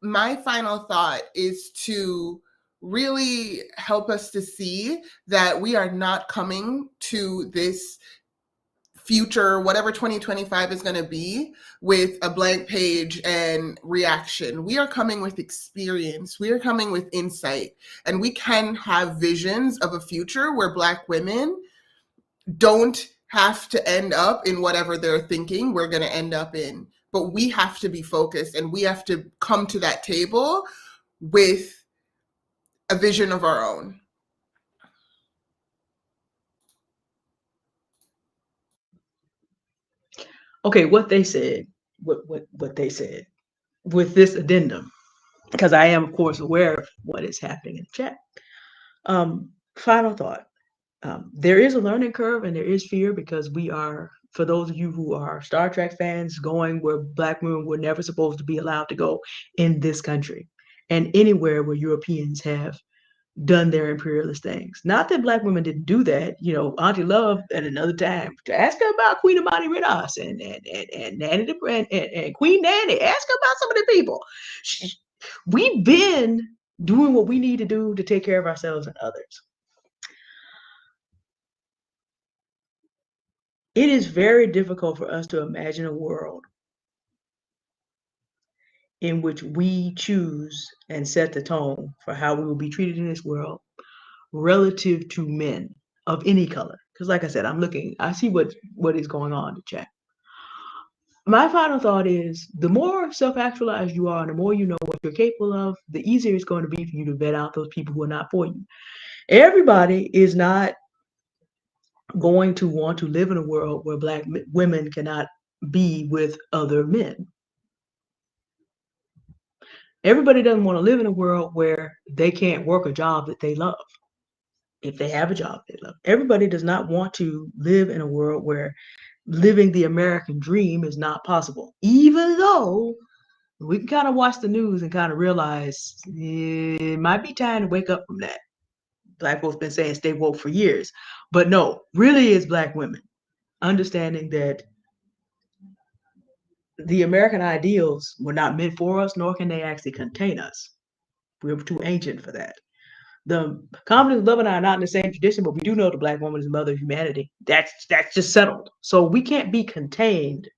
my final thought is to really help us to see that we are not coming to this future, whatever 2025 is going to be, with a blank page and reaction. We are coming with experience. We are coming with insight. And we can have visions of a future where Black women don't have to end up in whatever they're thinking we're going to end up in. But we have to be focused and we have to come to that table with a vision of our own. Okay, what they said, what they said with this addendum, because I am, of course, aware of what is happening in the chat. Final thought. There is a learning curve and there is fear because we are, for those of you who are Star Trek fans, going where Black women were never supposed to be allowed to go in this country and anywhere where Europeans have done their imperialist things. Not that Black women didn't do that. Auntie Love at another time to ask her about Queen Amani Ridas and Nanny and Queen Nanny. Ask her about some of the people. We've been doing what we need to do to take care of ourselves and others. It is very difficult for us to imagine a world in which we choose and set the tone for how we will be treated in this world relative to men of any color. Because like I said, I see what is going on in the chat. My final thought is the more self-actualized you are and the more you know what you're capable of, the easier it's going to be for you to vet out those people who are not for you. Everybody is not going to want to live in a world where Black women cannot be with other men. Everybody doesn't want to live in a world where they can't work a job that they love. If they have a job they love. Everybody does not want to live in a world where living the American dream is not possible. Even though we can kind of watch the news and kind of realize it might be time to wake up from that. Black folks been saying stay woke for years. But no, really is Black women understanding that the American ideals were not meant for us, nor can they actually contain us. We're too ancient for that. The confidence, love, and I are not in the same tradition, but we do know the Black woman is the mother of humanity. That's just settled. So we can't be contained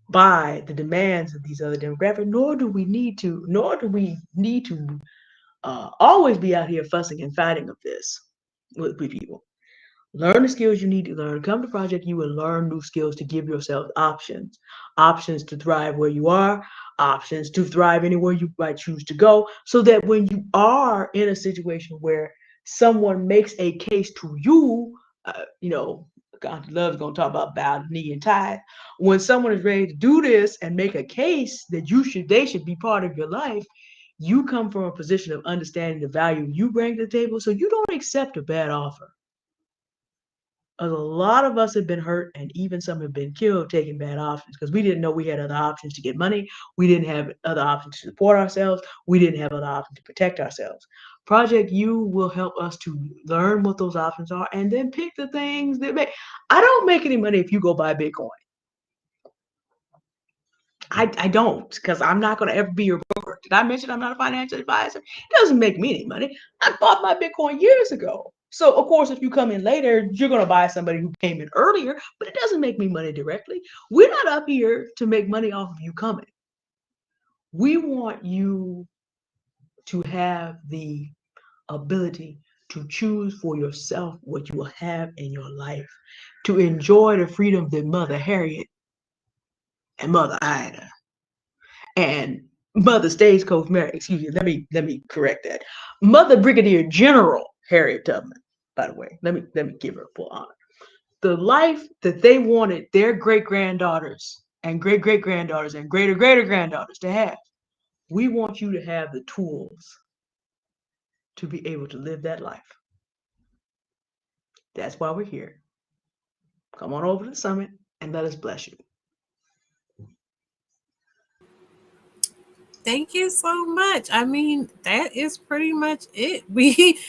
by the demands of these other demographics, nor do we need to always be out here fussing and fighting of this with people. Learn the skills you need to learn. Come to Project You and learn new skills to give yourself options to thrive where you are, options to thrive anywhere you might choose to go, so that when you are in a situation where someone makes a case to you, God loves going to talk about bow the knee and tithe. When someone is ready to do this and make a case that they should be part of your life, you come from a position of understanding the value you bring to the table, so you don't accept a bad offer. A lot of us have been hurt, and even some have been killed taking bad options because we didn't know we had other options to get money. We didn't have other options to support ourselves. We didn't have other options to protect ourselves. Project U will help us to learn what those options are and then pick the things that make. I don't make any money if you go buy Bitcoin. I don't, because I'm not going to ever be your broker. Did I mention I'm not a financial advisor? It doesn't make me any money. I bought my Bitcoin years ago. So, of course, if you come in later, you're going to buy somebody who came in earlier, but it doesn't make me money directly. We're not up here to make money off of you coming. We want you to have the ability to choose for yourself what you will have in your life, to enjoy the freedom that Mother Harriet and Mother Ida and Mother Stagecoach Mary, excuse me, let me correct that. Mother Brigadier General Harriet Tubman, by the way, let me give her full honor. The life that they wanted their great-granddaughters and great-great-granddaughters and greater-greater-granddaughters to have, we want you to have the tools to be able to live that life. That's why we're here. Come on over to the summit and let us bless you. Thank you so much. I mean, that is pretty much it. We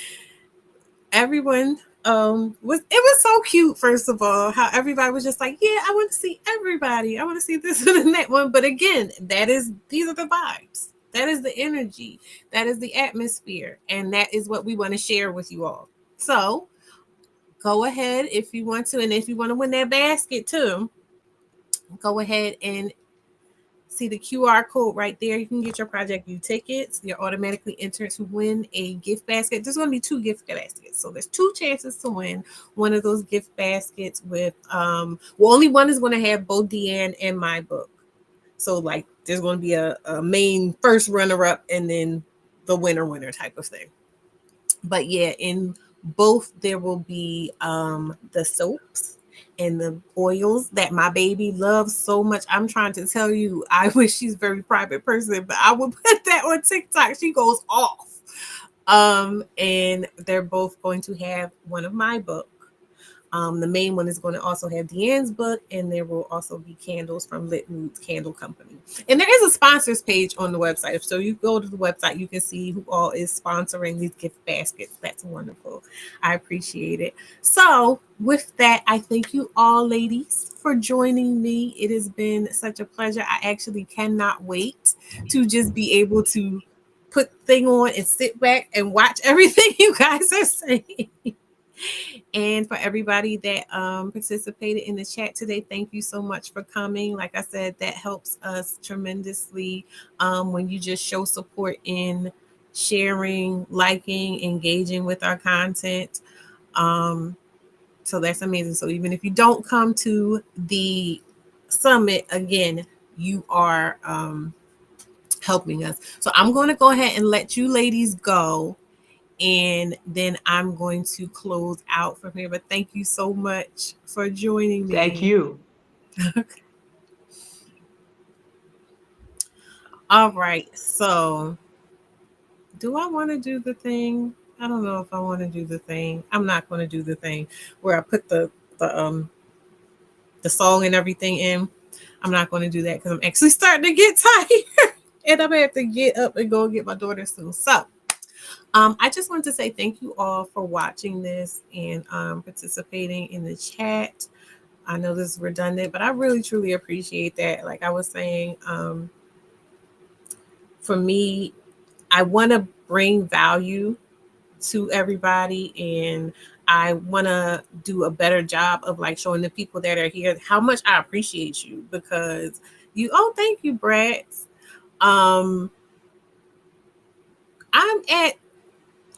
everyone was so cute, first of all, how everybody was just like, yeah, I want to see everybody. I want to see this and that one. But again, these are the vibes. That is the energy. That is the atmosphere. And that is what we want to share with you all. So go ahead if you want to. And if you want to win that basket too, go ahead and see the QR code right there. You can get your Project U tickets. You're automatically entered to win a gift basket. There's going to be 2 gift baskets. So there's 2 chances to win one of those gift baskets with, only one is going to have both Deeann and my book. So like there's going to be a main first runner up and then the winner type of thing. But yeah, in both there will be the soaps and the oils that my baby loves so much. I'm trying to tell you, I wish she's a very private person, but I would put that on TikTok. She goes off. And they're both going to have one of my books. The main one is going to also have Deann's book, and there will also be candles from Lit Moods Candle Company. And there is a sponsors page on the website. So you go to the website, you can see who all is sponsoring these gift baskets. That's wonderful. I appreciate it. So with that, I thank you all, ladies, for joining me. It has been such a pleasure. I actually cannot wait to just be able to put thing on and sit back and watch everything you guys are saying. And for everybody that participated in the chat today, thank you so much for coming. Like I said, that helps us tremendously when you just show support in sharing, liking, engaging with our content. So that's amazing. So even if you don't come to the summit, again, you are helping us. So I'm going to go ahead and let you ladies go. And then I'm going to close out from here. But thank you so much for joining me. Thank you. All right. So do I want to do the thing? I don't know if I want to do the thing. I'm not going to do the thing where I put the song and everything in. I'm not going to do that because I'm actually starting to get tired. And I'm going to have to get up and go get my daughter soon. So I just wanted to say thank you all for watching this and participating in the chat. I know this is redundant, but I really, truly appreciate that. Like I was saying, for me, I want to bring value to everybody, and I want to do a better job of like showing the people that are here how much I appreciate you, because you, oh, thank you, Brad. um I'm at,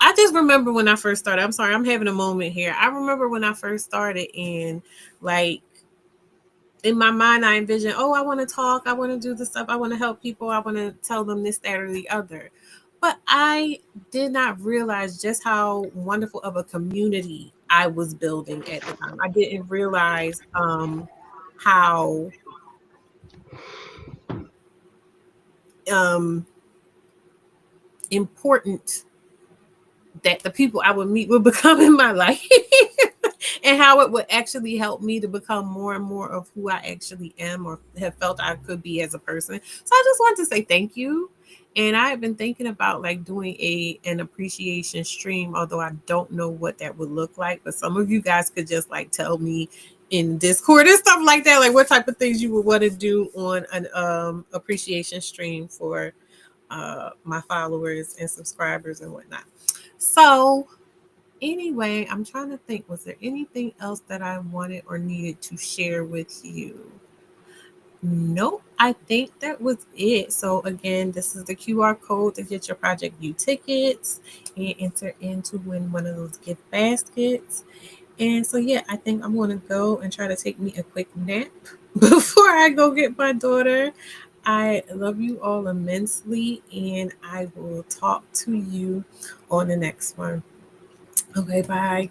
I just remember when I first started. I'm sorry, I'm having a moment here. I remember when I first started, and like in my mind I envisioned, oh, I want to talk, I want to do the stuff, I want to help people, I want to tell them this, that, or the other. But I did not realize just how wonderful of a community I was building at the time. I didn't realize how um, important that the people I would meet would become in my life, and how it would actually help me to become more and more of who I actually am or have felt I could be as a person. So I just wanted to say thank you. And I have been thinking about like doing an appreciation stream, although I don't know what that would look like. But some of you guys could just like tell me in Discord and stuff like that, like what type of things you would want to do on an appreciation stream for my followers and subscribers and whatnot. So anyway, I'm trying to think, was there anything else that I wanted or needed to share with you? Nope, I think that was it. So again, this is the QR code to get your Project View tickets and enter in to win one of those gift baskets. And so yeah, I think I'm gonna go and try to take me a quick nap before I go get my daughter. I love you all immensely, and I will talk to you on the next one. Okay, bye.